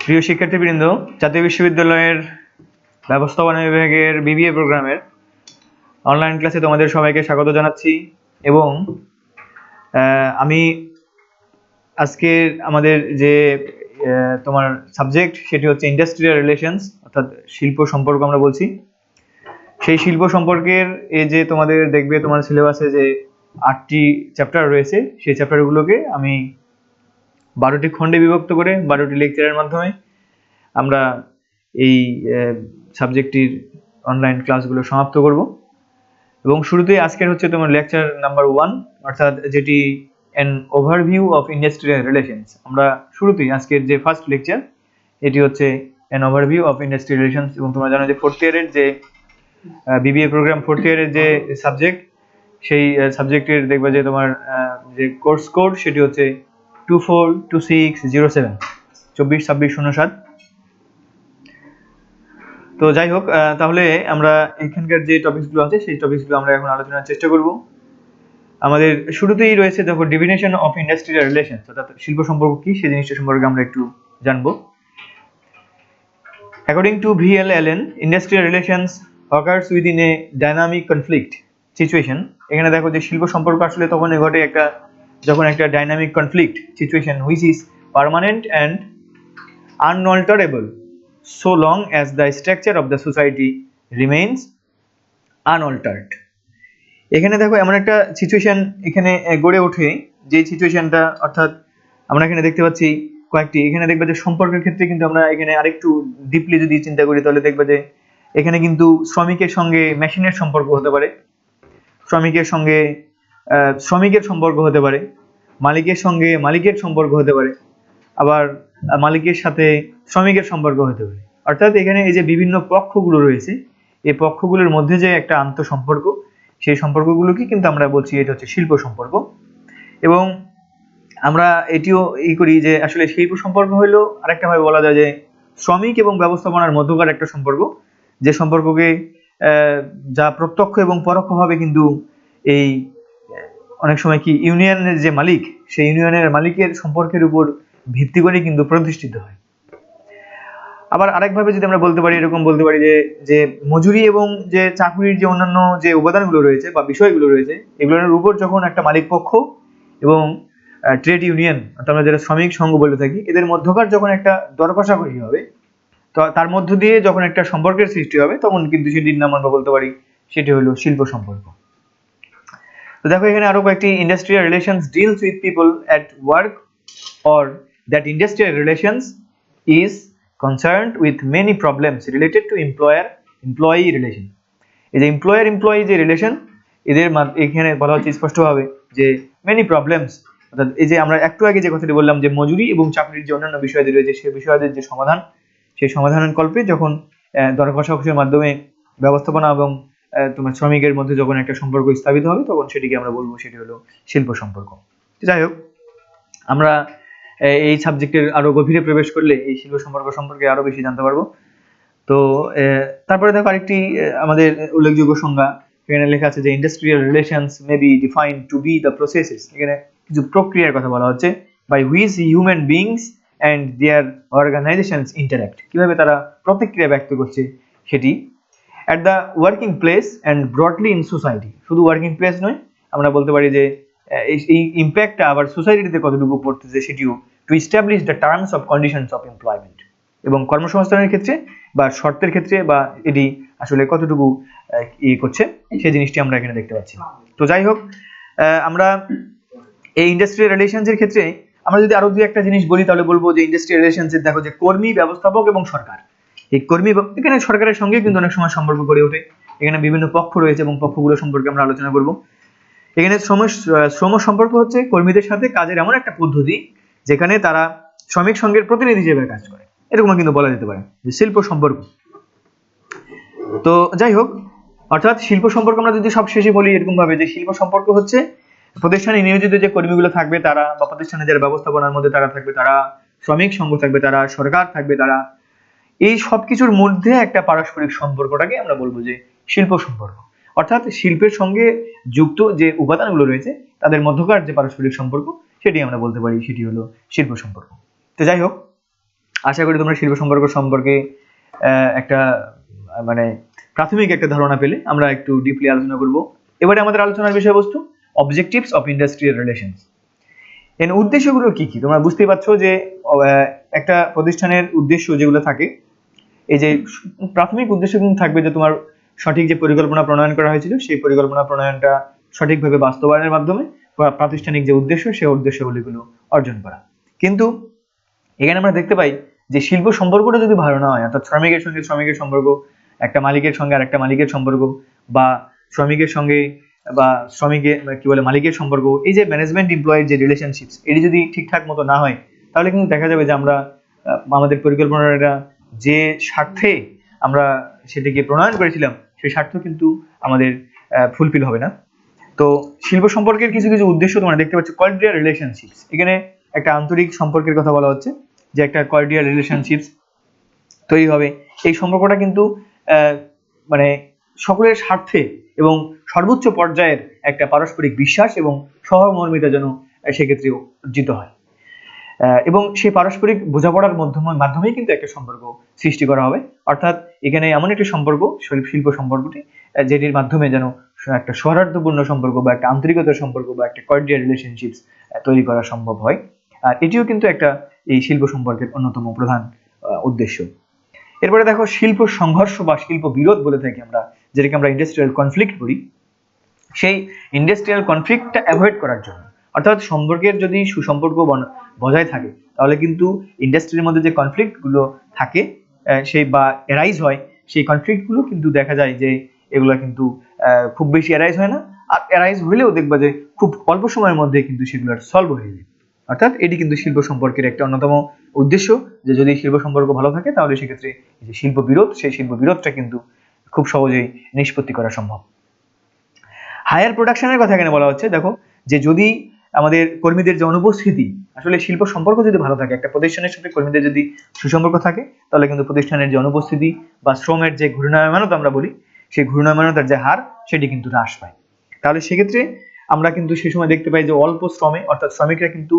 প্রিয় শিক্ষার্থীবৃন্দ, জাতীয় বিশ্ববিদ্যালয়ের ব্যবস্থাপনা বিভাগের বিবিএ প্রোগ্রামের অনলাইন ক্লাসে তোমাদের সবাইকে স্বাগত জানাচ্ছি। এবং আমি আজকে আমাদের যে তোমার সাবজেক্ট সেটি হচ্ছে ইন্ডাস্ট্রিয়াল রিলেশনস, অর্থাৎ শিল্প সম্পর্ক আমরা বলছি। সেই শিল্প সম্পর্কের এই যে তোমাদের দেখবে তোমার সিলেবাসে যে 8টি চ্যাপ্টার রয়েছে, সেই চ্যাপ্টারগুলোকে আমি 12টি খণ্ডে বিভক্ত করে 12টি লেকচারের মাধ্যমে আমরা এই সাবজেক্টটির অনলাইন ক্লাসগুলো সমাপ্ত করব। এবং শুরুতেই আজকের হচ্ছে তোমার লেকচার নাম্বার 1, অর্থাৎ যেটি an overview of industrial relations. আমরা শুরুতেই আজকের যে ফার্স্ট লেকচার এটি হচ্ছে an overview of industrial relations. এবং তোমরা জানো যে ফোর্থ ইয়ারের যে বিবিএ প্রোগ্রাম ফোর্থ ইয়ারের যে সাবজেক্ট, সেই সাবজেক্টের দেখবে যে তোমার যে কোর্স কোড সেটি হচ্ছে 242607 242607। তো যাই হোক, তাহলে আমরা এখানকার যে টপিকসগুলো আছে সেই টপিকসগুলো আমরা এখন আলোচনার চেষ্টা করব। আমাদের শুরুতেই রয়েছে দেখো ডেফিনেশন অফ ইন্ডাস্ট্রিয়াল রিলেশনস, অর্থাৎ শিল্প সম্পর্ক কি সেই জিনিসটা সম্পর্কে আমরা একটু জানবো। According to V L Allen, industrial relations occurs within a dynamic conflict situation. এখানে দেখো যে শিল্প সম্পর্ক আসলে তখনই ঘটে যখন একটা dynamic conflict situation which is permanent and unalterable so long as the structure of the society remains unaltered। এখানে দেখো এমন একটা সিচুয়েশন এখানে গড়ে ওঠে, যে সিচুয়েশনটা অর্থাৎ আমরা এখানে দেখতে পাচ্ছি কয়েকটি। এখানে দেখবে যে সম্পর্কের ক্ষেত্রে কিন্তু আমরা এখানে আরেকটু ডিপলি যদি চিন্তা করি তাহলে দেখবে যে এখানে কিন্তু শ্রমিকের সঙ্গে মেশিনের সম্পর্ক হতে পারে, শ্রমিকের সঙ্গে শ্রমিকের সম্পর্ক হতে পারে, মালিকের সঙ্গে মালিকের সম্পর্ক হতে পারে, আবার মালিকের সাথে শ্রমিকের সম্পর্ক হতে পারে। অর্থাৎ এখানে এই যে বিভিন্ন পক্ষগুলো রয়েছে, এই পক্ষগুলোর মধ্যে যে একটা আন্তঃসম্পর্ক, সেই সম্পর্কগুলোকে কিন্তু আমরা বলছি এটা হচ্ছে শিল্প সম্পর্ক। এবং আমরা এটিও করি যে আসলে শিল্প সম্পর্ক হলো আরেকটা ভাবে বলা যায় যে শ্রমিক এবং ব্যবস্থাপনার মধ্যকার একটা সম্পর্ক, যে সম্পর্ককে যা প্রত্যক্ষ এবং পরোক্ষভাবে কিন্তু এই অনেক সময় কি ইউনিয়নের যে মালিক, সেই ইউনিয়নের মালিকের সম্পর্কের উপর ভিত্তি করে কিন্তু প্রতিষ্ঠিত হয়। আবার আরেকভাবে যদি আমরা বলতে পারি, এরকম বলতে পারি যে মজুরি এবং যে চাকরির যে অন্যান্য যে উপাদানগুলো রয়েছে বা বিষয়গুলো রয়েছে, এগুলোর উপর যখন একটা মালিক পক্ষ এবং ট্রেড ইউনিয়ন, অর্থাৎ আমরা যেটা শ্রমিক সংঘ বলে থাকি, এদের মধ্যকার যখন একটা দর কষাকষি হবে, তো তার মধ্য দিয়ে যখন একটা সম্পর্কের সৃষ্টি হবে, তখন কিন্তু সেটির নাম আমরা বলতে পারি সেটি হলো শিল্প সম্পর্ক। তো দেখো এখানে আরো কয়েকটি industrial relations deals with people at work, or that industrial relations is concerned with many problems related to employer-employee relation। এই যে employer-employee যে রিলেশন, এদের এখানে বলা হচ্ছে স্পষ্টভাবে যে many problems, অর্থাৎ এই যে আমরা একটু আগে যে কথাটি বললাম যে মজুরি এবং চাকরির যে অন্যান্য বিষয়াদি রয়েছে, সেই বিষয়াদের যে সমাধান, সেই সমাধানের কল্পে যখন দর কষাকষির মাধ্যমে ব্যবস্থাপনা এবং তোমার শ্রমিকের মধ্যে যখন একটা সম্পর্ক স্থাপিত হবে, তখন সেটিকে আমরা বলবো সেটি হলো শিল্প সম্পর্ক। যাই হোক, আমরা এই সাবজেক্টের আরো গভীরে প্রবেশ করলে এই শিল্প সম্পর্ক সম্পর্কে আরো বেশি জানতে পারবো। তো তারপরে দেখো আরেকটি আমাদের উল্লেখযোগ্য সংজ্ঞা এখানে লেখা আছে যে industrial relations may be defined to be the processes. এখানে কিছু প্রক্রিয়ার কথা বলা হচ্ছে, by which human beings and their organisations interact, কিভাবে তারা প্রতিক্রিয়া ব্যক্ত করছে সেটি at the working place and broadly in society. শুধু ওয়ার্কিং প্লেস নয়, আমরা বলতে পারি যে এই ইম্প্যাক্টটা আবার সোসাইটিতে কতটুকু পড়তেছে সেটিও, to establish the terms of conditions of employment, এবং কর্মসংস্থানের ক্ষেত্রে বা শর্তের ক্ষেত্রে বা এটি আসলে কতটুকু করছে সেই জিনিসটি আমরা এখানে দেখতে পাচ্ছি। তো যাই হোক, আমরা এই ইন্ডাস্ট্রিয়াল রিলেশনসের ক্ষেত্রে আমরা যদি আরো দুই একটা জিনিস বলি তাহলে বলবো যে ইন্ডাস্ট্রিয়াল রিলেশনসের দেখো যে কর্মী, ব্যবস্থাপক এবং সরকার। এই কর্মী, এখানে সরকারের সঙ্গে কিন্তু অনেক সময় সম্পর্ক গড়ে ওঠে। এখানে বিভিন্ন পক্ষ রয়েছে এবং পক্ষগুলো সম্পর্কে আমরা আলোচনা করব। এখানে শ্রম সম্পর্ক হচ্ছে কর্মীদের সাথে কাজের এমন একটা পদ্ধতি যেখানে তারা শ্রমিক সংঘের প্রতিনিধি হিসেবে কাজ করে, এরকম কিন্তু বলা যেতে পারে যে শিল্প সম্পর্ক। তো যাই হোক, অর্থাৎ শিল্প সম্পর্ক আমরা যদি সব শেষে বলি এরকম ভাবে যে শিল্প সম্পর্ক হচ্ছে প্রতিষ্ঠানে নিয়োজিত যে কর্মীগুলো থাকবে তারা, বা প্রতিষ্ঠানে যারা ব্যবস্থাপনার মধ্যে তারা থাকবে তারা, শ্রমিক সংঘ থাকবে তারা, সরকার থাকবে তারা, এই সবকিছুর মধ্যে একটা পারস্পরিক সম্পর্কটাকে আমরা বলবো যে শিল্প সম্পর্ক। অর্থাৎ শিল্পের সঙ্গে যুক্ত যে উপাদানগুলো রয়েছে তাদের মধ্যকার যে পারস্পরিক সম্পর্ক, সেটি আমরা বলতে পারি সেটি হলো শিল্প সম্পর্ক। তো যাই হোক, আশা করি তোমরা শিল্প সম্পর্ক সম্পর্কে একটা মানে প্রাথমিক একটা ধারণা পেলে। আমরা একটু ডিপলি আলোচনা করব। এবারে আমাদের আলোচনার বিষয়বস্তু অবজেক্টিভস অফ ইন্ডাস্ট্রিয়াল রিলেশনস। এর উদ্দেশ্যগুলো কি কি তোমরা বুঝতেই পারছো যে একটা প্রতিষ্ঠানের উদ্দেশ্য যেগুলো থাকে, এই যে প্রাথমিক উদ্দেশ্য কিন্তু থাকবে যে তোমার সঠিক যে পরিকল্পনা প্রণয়ন করা হয়েছিল সেই পরিকল্পনা প্রণয়নটা সঠিকভাবে বাস্তবায়নের মাধ্যমে প্রাতিষ্ঠানিক যে উদ্দেশ্য সেই উদ্দেশ্যগুলো অর্জন করা। কিন্তু এখানে আমরা দেখতে পাই যে শিল্প সম্পর্কটা যদি ভালো না হয়, অর্থাৎ শ্রমিকের সঙ্গে শ্রমিকের সম্পর্ক, একটা মালিকের সঙ্গে আরেকটা মালিকের সম্পর্ক, বা শ্রমিকের সঙ্গে বা শ্রমিকের কি বলে মালিকের সম্পর্ক, এই যে ম্যানেজমেন্ট এমপ্লয়ের যে রিলেশনশিপস, এটি যদি ঠিকঠাক মতো না হয় তাহলে কিন্তু দেখা যাবে যে আমরা আমাদের পরিকল্পনাটা যে স্বার্থে আমরা সেটিকে প্রণয়ন করেছিলাম সেই স্বার্থ কিন্তু আমাদের ফুলফিল হবে না। তো শিল্প সম্পর্কের কিছু কিছু উদ্দেশ্য তোমরা দেখতে পাচ্ছ। কর্ডিয়াল রিলেশনশিপস, এখানে একটা আন্তরিক সম্পর্কের কথা বলা হচ্ছে, যে একটা কর্ডিয়াল রিলেশনশিপস তৈরি হবে। এই সম্পর্কটা কিন্তু মানে সকলের স্বার্থে এবং সর্বোচ্চ পর্যায়ের একটা পারস্পরিক বিশ্বাস এবং সহমর্মিতা যেন সেক্ষেত্রে অর্জিত হয়, এবং সেই পারস্পরিক বোঝাপড়ার মাধ্যমেই কিন্তু একটা সম্পর্ক সৃষ্টি করা হবে। অর্থাৎ এখানে এমন একটি সম্পর্ক শিল্প সম্পর্কটি যেটির মাধ্যমে যেন একটা সৌহার্দ্যপূর্ণ সম্পর্ক বা একটা আন্তরিকতার সম্পর্ক বা একটা কর্ডিয়াল রিলেশনশিপস তৈরি করা সম্ভব হয়। আর এটিও কিন্তু একটা এই শিল্প সম্পর্কের অন্যতম প্রধান উদ্দেশ্য। এরপরে দেখো শিল্প সংঘর্ষ বা শিল্প বিরোধ বলে থাকি আমরা, যেটাকে আমরা ইন্ডাস্ট্রিয়াল কনফ্লিক্ট বলি। সেই ইন্ডাস্ট্রিয়াল কনফ্লিক্টটা অ্যাভয়েড করার জন্য, অর্থাৎ সম্পর্কের যদি সুসম্পর্ক বজায় থাকে তাহলে কিন্তু ইন্ডাস্ট্রির মধ্যে যে কনফ্লিক্টগুলো থাকে সেই বা এরাইজ হয়, সেই কনফ্লিক্টগুলো কিন্তু দেখা যায় যে এগুলো কিন্তু খুব বেশি এরাইজ হয় না, আর এরাইজ হলেও দেখবা যে খুব অল্প সময়ের মধ্যে কিন্তু সেগুলো সলভ হয়ে যায়। অর্থাৎ এটি কিন্তু শিল্প সম্পর্কের একটা অন্যতম উদ্দেশ্য, যে যদি শিল্প সম্পর্ক ভালো থাকে তাহলে সেক্ষেত্রে যে শিল্প বিরোধ, সেই শিল্প বিরোধটা কিন্তু খুব সহজেই নিষ্পত্তি করা সম্ভব। হায়ার প্রোডাকশনের কথা এখানে বলা হচ্ছে। দেখো যে যদি আমাদের কর্মীদের যে অনুপস্থিতি, আসলে শিল্প সম্পর্ক যদি ভালো থাকে, একটা প্রতিষ্ঠানের সাথে কর্মীদের যদি সুসম্পর্ক থাকে তাহলে কিন্তু প্রতিষ্ঠানের যে অনুপস্থিতি বা শ্রমের যে ঘূর্ণায়মানতা আমরা বলি, সেই ঘূর্ণায়মানতার যে হার সেটি কিন্তু হ্রাস পায়। তাহলে সেক্ষেত্রে আমরা কিন্তু সেই সময় দেখতে পাই যে অল্প শ্রমে, অর্থাৎ শ্রমিকরা কিন্তু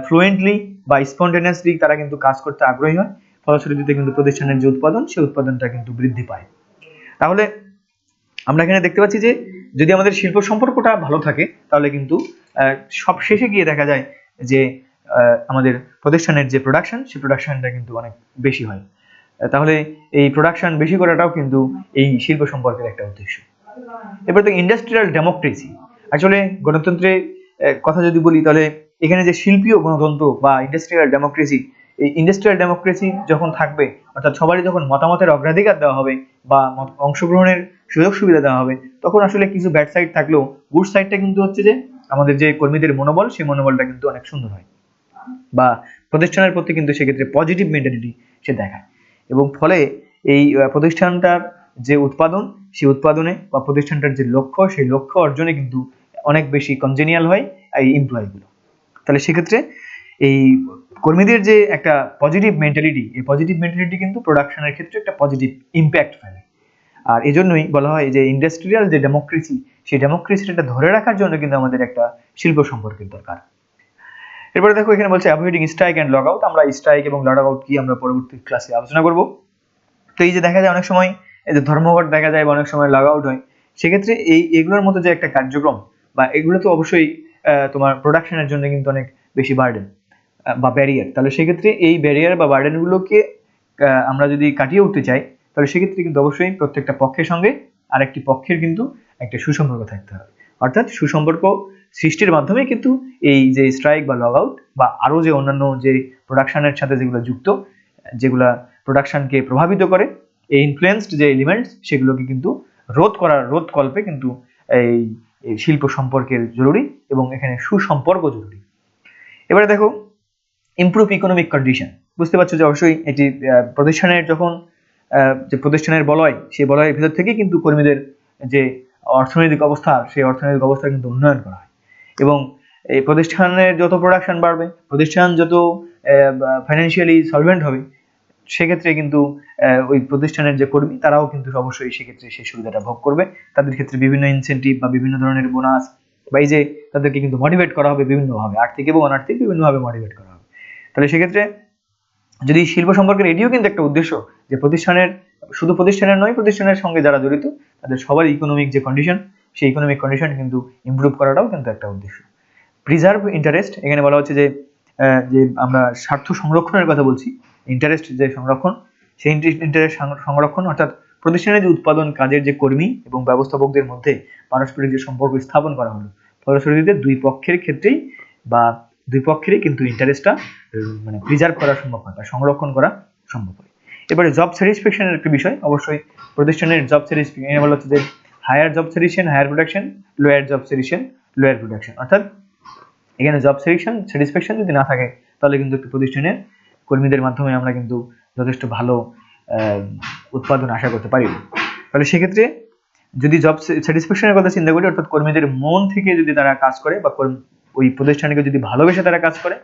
ফ্লুয়েন্টলি বা স্পন্টেনিয়াসলি তারা কিন্তু কাজ করতে আগ্রহী হয়, ফলশ্রুতিতে কিন্তু প্রতিষ্ঠানের যে উৎপাদন সেই উৎপাদনটা কিন্তু বৃদ্ধি পায়। তাহলে আমরা এখানে দেখতে পাচ্ছি যে যদি আমাদের শিল্প সম্পর্কটা ভালো থাকে তাহলে কিন্তু সব শেষে গিয়ে দেখা যায় যে আমাদের প্রতিষ্ঠানের যে প্রোডাকশন, সেই প্রোডাকশনটা কিন্তু অনেক বেশি হয়। তাহলে এই প্রোডাকশন বেশি করাটাও কিন্তু এই শিল্প সম্পর্কের একটা উদ্দেশ্য। এবার তো ইন্ডাস্ট্রিয়াল ডেমোক্রেসি। আসলে গণতন্ত্রের কথা যদি বলি তাহলে এখানে যে শিল্পীয় গণতন্ত্র বা ইন্ডাস্ট্রিয়াল ডেমোক্রেসি, এই ইন্ডাস্ট্রিয়াল ডেমোক্রেসি যখন থাকবে, অর্থাৎ সবারই যখন মতামতের অগ্রাধিকার দেওয়া হবে বা অংশগ্রহণের সুযোগ সুবিধা দেওয়া হবে, তখন আসলে কিছু ব্যাড সাইড থাকলেও গুড সাইডটা কিন্তু হচ্ছে যে আমাদের যে কর্মীদের মনোবল, সেই মনোবলটা কিন্তু অনেক সুন্দর হয়, বা প্রতিষ্ঠানের প্রতি কিন্তু সেক্ষেত্রে পজিটিভ মেন্টালিটি সে দেখায়, এবং ফলে এই প্রতিষ্ঠানটার যে উৎপাদন, সেই উৎপাদনে বা প্রতিষ্ঠানটার যে লক্ষ্য, সেই লক্ষ্য অর্জনে কিন্তু অনেক বেশি কনজেনিয়াল হয় এই এমপ্লয়িগুলো। তাহলে সেক্ষেত্রে এই কর্মীদের যে একটা পজিটিভ মেন্টালিটি, এই পজিটিভ মেন্টালিটি কিন্তু প্রোডাকশনের ক্ষেত্রে একটা পজিটিভ ইম্প্যাক্ট ফেলে। আর এজন্যই বলা হয় যে ইন্ডাস্ট্রিয়াল যে ডেমোক্রেসি, সেই ডেমোক্রেসিটা ধরে রাখার জন্য কিন্তু আমাদের একটা শিল্প সম্পর্কের দরকার। এরপরে দেখো এখানে বলছে avoiding strike and log out. আমরা স্ট্রাইক এবং লগ আউট কি আমরা পরবর্তী ক্লাসে আলোচনা করব। তো এই যে দেখা যায় অনেক সময় এই যে ধর্মঘট দেখা যায় বা অনেক সময় লগ আউট হয়, সেক্ষেত্রে এগুলোর মতো যে একটা কার্যক্রম বা এগুলো তো অবশ্যই তোমার প্রোডাকশনের জন্য কিন্তু অনেক বেশি বার্ডেন বা ব্যারিয়ার। তাহলে সেক্ষেত্রে এই ব্যারিয়ার বা বার্ডেনগুলোকে আমরা যদি কাটিয়ে উঠতে চাই তাহলে সেক্ষেত্রে কিন্তু অবশ্যই প্রত্যেকটা পক্ষের সঙ্গে আরেকটি পক্ষের কিন্তু একটা সুসম্পর্ক থাকতে হবে। অর্থাৎ সুসম্পর্ক সৃষ্টির মাধ্যমে কিন্তু এই যে স্ট্রাইক বা লগ আউট বা আরো যে অন্যান্য যে প্রোডাকশনের সাথে যেগুলো যুক্ত, যেগুলা প্রোডাকশনকে প্রভাবিত করে, এই ইনফ্লুয়েন্সড যে এলিমেন্টস, সেগুলোকে কিন্তু রোধ কল্পে কিন্তু এই শিল্প সম্পর্কের জরুরি এবং এখানে সুসম্পর্ক জরুরি। এবারে দেখো ইমপ্রুভ ইকোনমিক কন্ডিশন। বুঝতে পারছো যে অবশ্যই এটি প্রতিষ্ঠানের যখন যে প্রতিষ্ঠানের বলয়, সেই বলয়ের ভিতর থেকে কিন্তু কর্মীদের যে অর্থনৈতিক অবস্থা, সেই অর্থনৈতিক অবস্থা কিন্তু উন্নয়ন করা হয়, এবং এই প্রতিষ্ঠানের যত প্রোডাকশন বাড়বে, প্রতিষ্ঠান যত ফাইন্যান্সিয়ালি সলভেন্ট হবে, সেক্ষেত্রে কিন্তু ওই প্রতিষ্ঠানের যে কর্মী তারাও কিন্তু অবশ্যই সেক্ষেত্রে সেই সুবিধাটা ভোগ করবে। তাদের ক্ষেত্রে বিভিন্ন ইনসেন্টিভ বা বিভিন্ন ধরনের বোনাস বা এই যে তাদেরকে কিন্তু মোটিভেট করা হবে বিভিন্নভাবে, আর্থিক এবং অনার্থিক বিভিন্নভাবে মোটিভেট করা হবে। তাহলে সেক্ষেত্রে যদি শিল্প সম্পর্কের এটিও কিন্তু একটা উদ্দেশ্য যে প্রতিষ্ঠানের, শুধু প্রতিষ্ঠানের নয়, প্রতিষ্ঠানের সঙ্গে যারা জড়িত তাদের সবার ইকোনমিক যে কন্ডিশন, সেই ইকোনমিক কন্ডিশন কিন্তু ইমপ্রুভ করাটাও কিন্তু একটা উদ্দেশ্য। প্রিজার্ভ ইন্টারেস্ট, এখানে বলা হচ্ছে যে যে আমরা স্বার্থ সংরক্ষণের কথা বলছি, ইন্টারেস্ট যে সংরক্ষণ, সেই ইন্টারেস্ট সংরক্ষণ অর্থাৎ প্রতিষ্ঠানের যে উৎপাদন কাজের যে কর্মী এবং ব্যবস্থাপকদের মধ্যে পারস্পরিক যে সম্পর্ক স্থাপন করা হলো, ফলশ্রুতিতে দুই পক্ষের ক্ষেত্রেই বা দুই পক্ষেরই কিন্তু ইন্টারেস্টটা মানে প্রিজার্ভ করা সম্ভব হয় বা সংরক্ষণ করা সম্ভব হয়। এবারে জব স্যাটিসফ্যাকশনের একটা বিষয়, অবশ্যই প্রতিষ্ঠানের জব স্যাটিসফ্যাকশন, এখানে বলা হচ্ছে যে higher job satisfaction higher production, lower job satisfaction lower production, অর্থাৎ এখানে জব স্যাটিসফ্যাকশন যদি না থাকে তাহলে কিন্তু একটি প্রতিষ্ঠানের কর্মীদের মাধ্যমে আমরা কিন্তু যথেষ্ট ভালো উৎপাদন আশা করতে পারি। তাহলে সেক্ষেত্রে যদি জব স্যাটিসফ্যাকশনের কথা চিন্তা করি, অর্থাৎ কর্মীদের মন থেকে যদি তারা কাজ করে বা ওই প্রতিষ্ঠানকে যদি ভালোবেসে তারা কাজ করে,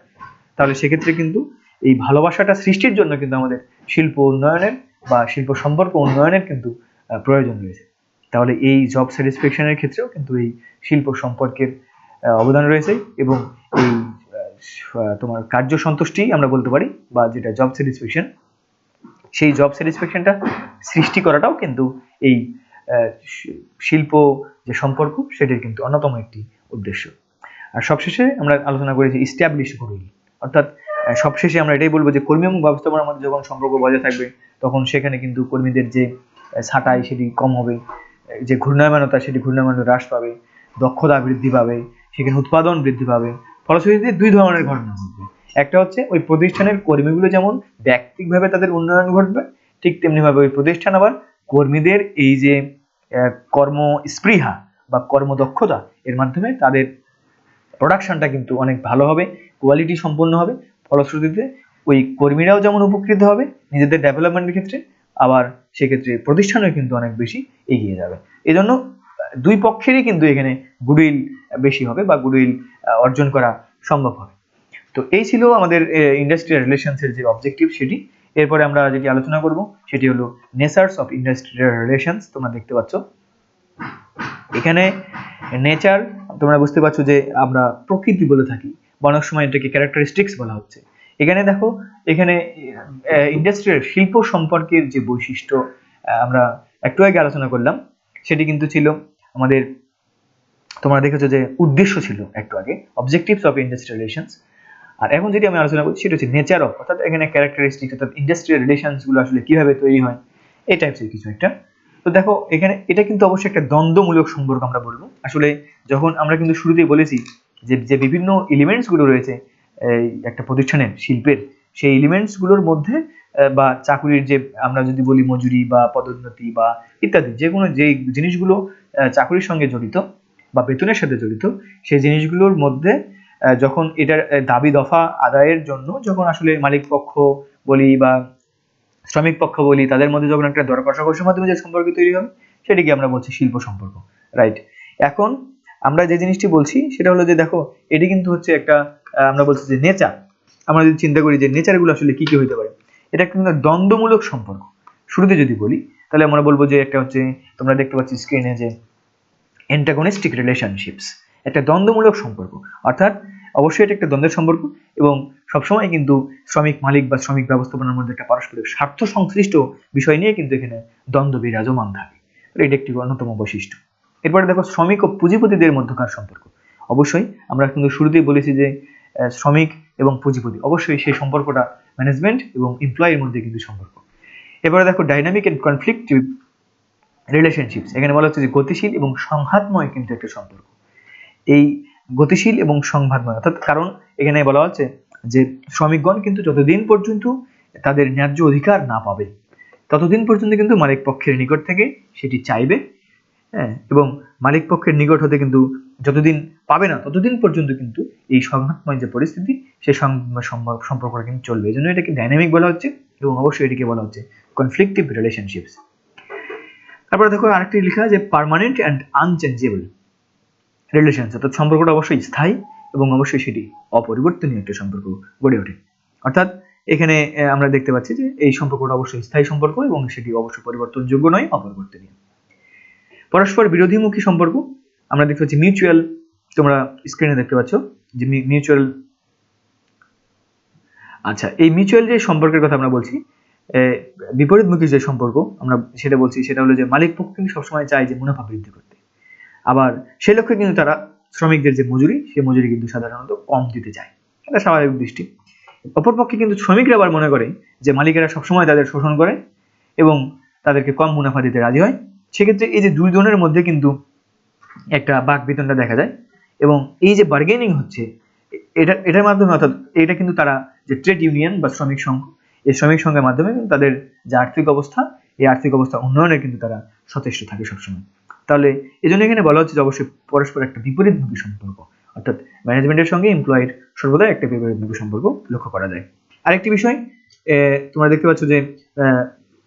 তাহলে সেক্ষেত্রে কিন্তু এই ভালোবাসাটা সৃষ্টির জন্য কিন্তু আমাদের শিল্প উন্নয়নের বা শিল্প সম্পর্ক উন্নয়নের কিন্তু প্রয়োজন রয়েছে। তাহলে এই জব স্যাটিসফ্যাকশনের ক্ষেত্রেও কিন্তু এই শিল্প সম্পর্কের অবদান রয়েছে, এবং এই তোমার কার্য সন্তুষ্টি আমরা বলতে পারি বা যেটা জব স্যাটিসফ্যাকশন, সেই জব স্যাটিসফ্যাকশনটা সৃষ্টি করাটাও কিন্তু এই শিল্প যে সম্পর্ক সেটির কিন্তু অন্যতম একটি উদ্দেশ্য। আর সবশেষে আমরা আলোচনা করেছি ইস্টাবলিশ গুডউইল, অর্থাৎ সবশেষে আমরা এটাই বলবো যে কর্মী এবং ব্যবস্থাপনার মধ্যে যখন সম্পর্ক বজায় থাকবে তখন সেখানে কিন্তু কর্মীদের যে ছাঁটাই সেটি কম হবে, যে ঘূর্ণায়মানতা সেটি ঘূর্ণায়মানতা হ্রাস পাবে, দক্ষতা বৃদ্ধি পাবে, সেখানে উৎপাদন বৃদ্ধি পাবে। ফলশ্রুতিতে দুই ধরনের ঘটনা ঘটবে, একটা হচ্ছে ওই প্রতিষ্ঠানের কর্মীগুলো যেমন ব্যক্তিগতভাবে তাদের উন্নয়ন ঘটবে, ঠিক তেমনিভাবে ওই প্রতিষ্ঠান আবার কর্মীদের এই যে কর্ম স্পৃহা বা কর্মদক্ষতা এর মাধ্যমে তাদের প্রোডাকশনটা কিন্তু অনেক ভালো হবে, কোয়ালিটি সম্পন্ন হবে। ফলশ্রুতিতে ওই কর্মীরাও যেমন উপকৃত হবে নিজেদের ডেভেলপমেন্টের ক্ষেত্রে, আবার সেক্ষেত্রে প্রতিষ্ঠানও কিন্তু অনেক বেশি এগিয়ে যাবে। এজন্য দুই পক্ষেরই কিন্তু এখানে গুডউইল বেশি হবে বা গুডউইল অর্জন করা সম্ভব হবে। তো এই ছিল আমাদের ইন্ডাস্ট্রিয়াল রিলেশনসের যে অবজেক্টিভ সেটি। এরপরে আমরা যেটি আলোচনা করব সেটি হলো নেচারস অফ ইন্ডাস্ট্রিয়াল রিলেশনস। তোমরা দেখতে পাচ্ছ এখানে নেচার, তোমরা বুঝতে পারছো যে আমরা প্রকৃতি বলে থাকি, অনেক সময় এটাকে ক্যারেক্টারিস্টিক্স বলা হচ্ছে। এখানে দেখো, এখানে ইন্ডাস্ট্রিয়াল শিল্প সম্পর্কের যে বৈশিষ্ট্য আমরা একটু আগে আলোচনা করলাম সেটি কিন্তু ছিল আমাদের, তোমরা দেখেছো যে উদ্দেশ্য ছিল একটু আগে অবজেক্টিভস অফ ইন্ডাস্ট্রিয়াল রিলেশনস। আর এখন যেটি আমি আলোচনা করছি সেটা হচ্ছে নেচার অফ, অর্থাৎ এখানে ক্যারেক্টারিস্টিক্স অর্থাৎ ইন্ডাস্ট্রিয়াল রিলেশনস গুলো আসলে কিভাবে তৈরি হয় এই টাইপসের কিছু একটা। তো দেখো এখানে এটা কিন্তু অবশ্যই একটা দ্বন্দ্বমূলক সম্পর্ক আমরা বলবো। আসলে যখন আমরা কিন্তু শুরুতেই বলেছি যে যে বিভিন্ন এলিমেন্টস গুলো রয়েছে এই একটা প্রতিষ্ঠানের শিল্পের, সেই এলিমেন্টস গুলোর মধ্যে বা চাকুরির যে আমরা যদি বলি মজুরি বা পদোন্নতি বা ইত্যাদি যে কোনো যে জিনিসগুলো চাকুরির সঙ্গে জড়িত বা বেতনের সাথে জড়িত, সেই জিনিসগুলোর মধ্যে যখন এটার দাবি দফা আদায়ের জন্য যখন আসলে মালিক পক্ষ বলি বা শ্রমিক পক্ষ বলি তাদের মধ্যে যখন একটা দর কষাকষির মাধ্যমে যে সম্পর্ক তৈরি হবে সেটিকে আমরা বলছি শিল্প সম্পর্ক, রাইট? এখন আমরা যে জিনিসটি বলছি সেটা হলো যে দেখো এটি কিন্তু হচ্ছে একটা আমরা বলছি যে নেচার। আমরা যদি চিন্তা করি যে নেচারগুলো আসলে কি কি হতে পারে, এটা কিন্তু দ্বন্দ্বমূলক সম্পর্ক। শুরুতে যদি বলি তাহলে আমরা বলবো যে একটা হচ্ছে, তোমরা দেখতে পাচ্ছি স্ক্রিনে যে অ্যান্টাগনিস্টিক রিলেশনশিপস, একটা দ্বন্দ্বমূলক সম্পর্ক, অর্থাৎ অবশ্যই এটা একটা দ্বন্দ্বের সম্পর্ক এবং সবসময় কিন্তু শ্রমিক মালিক বা শ্রমিক ব্যবস্থাপনার মধ্যে একটা পারস্পরিক স্বার্থ সংশ্লিষ্ট বিষয় নিয়ে কিন্তু এখানে দ্বন্দ্ব বিরাজমান থাকে। এটা একটি অন্যতম বৈশিষ্ট্য। এরপরে দেখো শ্রমিক ও পুঁজিপতিদের মধ্যকার সম্পর্ক। অবশ্যই আমরা কিন্তু শুরুতেই বলেছি যে শ্রমিক এবং পুঁজিপতি, অবশ্যই সেই সম্পর্কটা ম্যানেজমেন্ট এবং এমপ্লয়ের মধ্যে কিন্তু সম্পর্ক। এবারে দেখো ডাইনামিক এন্ড কনফ্লিক্টিভ রিলেশনশিপস, এখানে বলা হচ্ছে যে গতিশীল এবং সংঘাতময় কিন্তু একটা সম্পর্ক। এই গতিশীল এবং সংঘাতময় অর্থাৎ কারণ এখানে বলা হচ্ছে যে শ্রমিকগণ কিন্তু যতদিন পর্যন্ত তাদের ন্যায্য অধিকার না পাবে ততদিন পর্যন্ত কিন্তু মালিক পক্ষের নিকট থেকে সেটি চাইবে, হ্যাঁ, এবং মালিক পক্ষের নিকট হতে কিন্তু যতদিন পাবে না ততদিন পর্যন্ত কিন্তু এই সংঘাতময় যে পরিস্থিতি সেই সম্পর্কটা কিন্তু চলবে। এই জন্য এটাকে ডাইনামিক বলা হচ্ছে এবং অবশ্যই এটিকে বলা হচ্ছে কনফ্লিক্টিভ রিলেশনশিপস। তারপরে দেখো আরেকটি লেখা যে পার্মানেন্ট অ্যান্ড আনচেঞ্জেবল রিলেশনস, অর্থাৎ সম্পর্কটা অবশ্যই স্থায়ী এবং অবশ্যই সেটি অপরিবর্তনীয় একটা সম্পর্ক গড়ে ওঠে। অর্থাৎ এখানে আমরা দেখতে পাচ্ছি যে এই সম্পর্কটা অবশ্যই স্থায়ী সম্পর্ক এবং সেটি অবশ্যই পরিবর্তনযোগ্য নয়, অপরিবর্তনীয়। পরস্পর বিরোধীমুখী সম্পর্ক আমরা দেখতে পাচ্ছি মিউচুয়াল, তোমরা স্ক্রিনে দেখতে পাচ্ছ যে মিউচুয়াল আচ্ছা, এই মিউচুয়াল যে সম্পর্কের কথা আমরা বলছি, বিপরীতমুখী যে সম্পর্ক আমরা সেটা বলছি, সেটা হলো যে মালিক পক্ষ কিন্তু সবসময় চায় যে মুনাফা বৃদ্ধি করতে, আবার সেই লক্ষ্যে কিন্তু তারা শ্রমিকদের যে মজুরি, সেই মজুরি কিন্তু সাধারণত কম দিতে চায়, এটা স্বাভাবিক দৃষ্টি। অপরপক্ষে কিন্তু শ্রমিকরা আবার মনে করে যে মালিকেরা সবসময় তাদের শোষণ করে এবং তাদেরকে কম মুনাফা দিতে রাজি হয়। সেক্ষেত্রে এই যে দুইজনের মধ্যে কিন্তু একটা বাকবিতণ্ডা দেখা যায়, এবং এই যে বার্গেনিং হচ্ছে এটার মাধ্যমে, অর্থাৎ এটা কিন্তু তারা যে ট্রেড ইউনিয়ন বা শ্রমিক সংঘ, এই শ্রমিক সংঘের মাধ্যমে কিন্তু তাদের যে আর্থিক অবস্থা, এই আর্থিক অবস্থা উন্নয়নে কিন্তু তারা সচেষ্ট থাকে সবসময়। তাহলে এই জন্য এখানে বলা হচ্ছে যে অবশ্যই পরস্পর একটা বিপরীতমুখী সম্পর্ক, অর্থাৎ ম্যানেজমেন্টের সঙ্গে এমপ্লয়ের সর্বদা একটা বিপরীতমুখী সম্পর্ক লক্ষ্য করা যায়। আরেকটি বিষয়, তোমরা দেখতে পাচ্ছ যে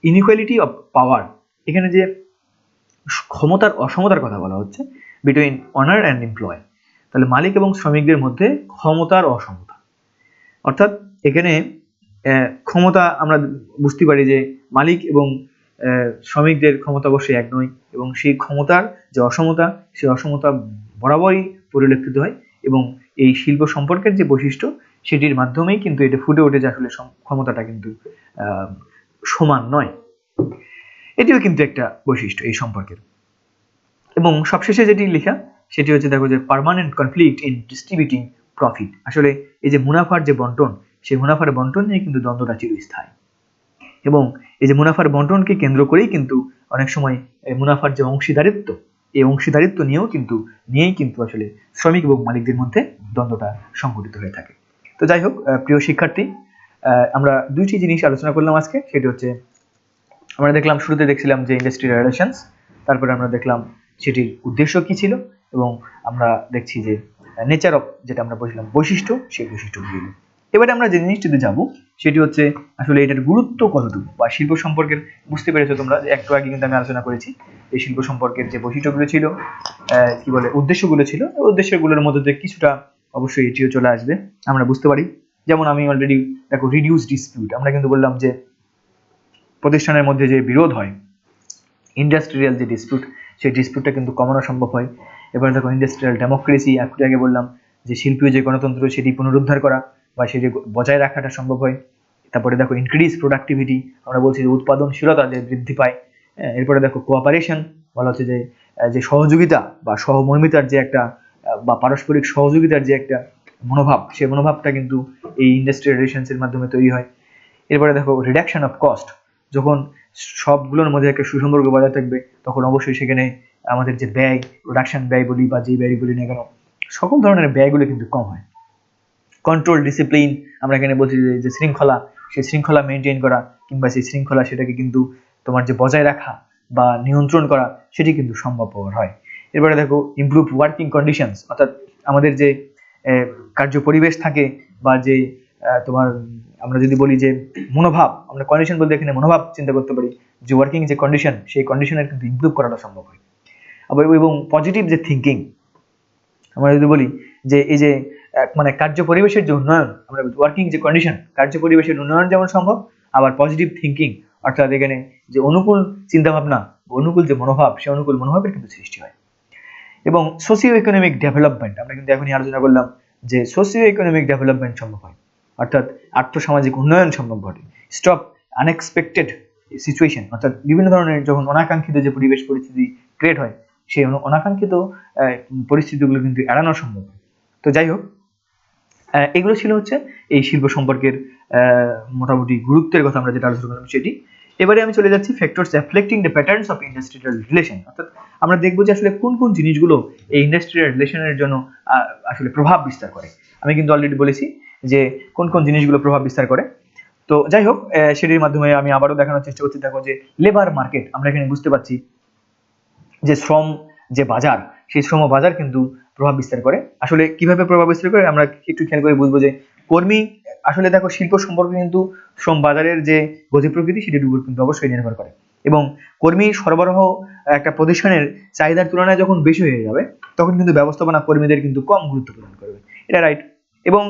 ইনইকুয়ালিটি অফ পাওয়ার, এখানে যে ক্ষমতার অসমতার কথা বলা হচ্ছে বিটুইন অনার অ্যান্ড এমপ্লয়, তাহলে মালিক এবং শ্রমিকদের মধ্যে ক্ষমতার অসমতা, অর্থাৎ এখানে ক্ষমতা আমরা বুঝতে পারি যে মালিক এবং শ্রমিকদের ক্ষমতা অবশ্যই এক নয়, এবং সেই ক্ষমতার যে অসমতা, সেই অসমতা বরাবরই পরিলক্ষিত হয়, এবং এই শিল্প সম্পর্কের যে বৈশিষ্ট্য সেটির মাধ্যমেই কিন্তু এটা ফুটে ওঠে যে আসলে ক্ষমতাটা কিন্তু সমান নয়। এটিও কিন্তু একটা বৈশিষ্ট্য এই সম্পর্কের। এবং সবশেষে যেটি লেখা সেটি হচ্ছে, দেখো যে permanent conflict in distributing profit, আসলে এই যে মুনাফার যে বন্টন, সেই মুনাফার বন্টন নিয়ে কিন্তু দ্বন্দ্বটা চিরস্থায়ী, এবং এই যে মুনাফার বন্টনকে কেন্দ্র করেই কিন্তু অনেক সময় মুনাফার যে অংশীদারিত্ব, এই অংশীদারিত্ব নিয়েই কিন্তু আসলে শ্রমিক এবং মালিকদের মধ্যে দ্বন্দ্বটা সংঘটিত হয়ে থাকে। তো যাই হোক, প্রিয় শিক্ষার্থী, আমরা দুইটি জিনিস আলোচনা করলাম আজকে। সেটি হচ্ছে, আমরা দেখলাম শুরুতে দেখছিলাম যে ইন্ডাস্ট্রিয়াল রিলেশনস, তারপরে আমরা দেখলাম সেটির উদ্দেশ্য কি ছিল, এবং আমরা দেখছি যে নেচার অফ, যেটা আমরা বলছিলাম বৈশিষ্ট্য, সেই বৈশিষ্ট্যগুলো। এবারে আমরা যে জিনিসটিতে যাব সেটি হচ্ছে আসলে এটার গুরুত্ব কতটুকু, বা শিল্প সম্পর্কের, বুঝতে পেরেছো তোমরা যে একটু আগে কিন্তু আমি আলোচনা করেছি এই শিল্প সম্পর্কের যে বৈশিষ্ট্যগুলো ছিল, কি বলে উদ্দেশ্যগুলো ছিল, উদ্দেশ্যগুলোর মধ্যে থেকে কিছুটা অবশ্যই এটিও চলে আসবে, আমরা বুঝতে পারি। যেমন আমি অলরেডি দেখো রিডিউস ডিসপিউট, আমরা কিন্তু বললাম যে প্রতিষ্ঠানের মধ্যে যে বিরোধ হয়, ইন্ডাস্ট্রিয়াল যে ডিসপিউট, সেই ডিসপিউটটা কিন্তু কমানো সম্ভব হয়। এবার দেখো ইন্ডাস্ট্রিয়াল ডেমোক্রেসি, একটু আগে বললাম যে শিল্পীয় যে গণতন্ত্র সেটি পুনরুদ্ধার করা বা সেটি বজায় রাখাটা সম্ভব হয়। তারপরে দেখো ইনক্রিজ প্রোডাক্টিভিটি, আমরা বলছি যে উৎপাদনশীলতা যে বৃদ্ধি পায়। এরপরে দেখো কোঅপারেশন, বলা হচ্ছে যে যে সহযোগিতা বা সহমর্মিতার যে একটা বা পারস্পরিক সহযোগিতার যে একটা মনোভাব, সেই মনোভাবটা কিন্তু এই ইন্ডাস্ট্রিয়াল রিলেশনসের মাধ্যমে তৈরি হয়। এরপরে দেখো রিডাকশন অফ কস্ট, যখন সবগুলোর মধ্যে একটা সুসম্পর্ক বজায় থাকবে তখন অবশ্যই সেখানে আমাদের যে ব্যয়, প্রোডাকশন ব্যয় বলি বা যে ব্যয় বলি না কেন, সকল ধরনের ব্যয়গুলো কিন্তু কম হয়। কন্ট্রোল ডিসিপ্লিন, আমরা এখানে বলছি যে শৃঙ্খলা, সেই শৃঙ্খলা মেনটেন করা, কিংবা সেই শৃঙ্খলা সেটাকে কিন্তু তোমার যে বজায় রাখা বা নিয়ন্ত্রণ করা, সেটি কিন্তু সম্ভবপর হয়। এরপরে দেখো ইমপ্রুভ ওয়ার্কিং কন্ডিশনস, অর্থাৎ আমাদের যে কার্য পরিবেশ থাকে বা যে তোমার আমরা যদি বলি যে মনোভাব, আমরা কন্ডিশন বলতে এখানে মনোভাব চিন্তা করতে পারি, যে ওয়ার্কিং যে কন্ডিশন, সেই কন্ডিশনের কিন্তু ইমপ্রুভ করাটা সম্ভব হয়। আবার এবং পজিটিভ যে থিঙ্কিং, আমরা যদি বলি যে এই যে মানে কার্য পরিবেশের যে উন্নয়ন, আমরা ওয়ার্কিং যে কন্ডিশন, কার্য পরিবেশের উন্নয়ন যেমন সম্ভব, আবার পজিটিভ থিঙ্কিং অর্থাৎ এখানে যে অনুকূল চিন্তাভাবনা, অনুকূল যে মনোভাব, সেই অনুকূল মনোভাবের কিন্তু সৃষ্টি হয়। এবং সোশিও ইকোনমিক ডেভেলপমেন্ট, আমরা কিন্তু এখনই আলোচনা করলাম যে সোশিও ইকোনমিক ডেভেলপমেন্ট সম্ভব হয়, অর্থাৎ আর্থসামাজিক উন্নয়ন সম্ভব ঘটে। স্টপ আনএক্সপেক্টেড সিচুয়েশন, অর্থাৎ বিভিন্ন ধরনের যখন অনাকাঙ্ক্ষিত যে পরিবেশ পরিস্থিতি ক্রিয়েট হয়, সেই অনাকাঙ্ক্ষিত পরিস্থিতিগুলো কিন্তু এড়ানো সম্ভব হয়। তো যাই হোক, এগুলো ছিল হচ্ছে এই শিল্প সম্পর্কের মোটামুটি গুরুত্বের কথা আমরা যেটা আলোচনা করলাম সেটি। এবারে আমি চলে যাচ্ছি factors reflecting the patterns of industrial relation, অর্থাৎ আমরা দেখবো যে আসলে কোন কোন জিনিসগুলো এই ইন্ডাস্ট্রিয়াল রিলেশনের জন্য আসলে প্রভাব বিস্তার করে। আমি কিন্তু অলরেডি বলেছি যে কোন কোন জিনিসগুলো প্রভাব বিস্তার করে। তো যাই হোক, সেটির মাধ্যমে আমি আবারও দেখানোর চেষ্টা করছি। দেখো যে লেবার মার্কেট, আমরা এখানে বুঝতে পারছি যে শ্রম যে বাজার, সেই শ্রম বাজার কিন্তু প্রভাব বিস্তার করে। আসলে কিভাবে প্রভাব বিস্তার করে আমরা একটু খেয়াল করে বুঝবো যে কর্মী, আসলে দেখো শিল্প সম্পর্কে কিন্তু শ্রম বাজারের যে গতি প্রকৃতি সেটির উপর কিন্তু অবশ্যই নির্ভর করে, এবং কর্মী সরবরাহ একটা প্রতিষ্ঠানের চাহিদার তুলনায় যখন বেশি হয়ে যাবে তখন কিন্তু ব্যবস্থাপনা কর্মীদের কিন্তু কম গুরুত্ব প্রদান করবে, এটা রাইট। এবং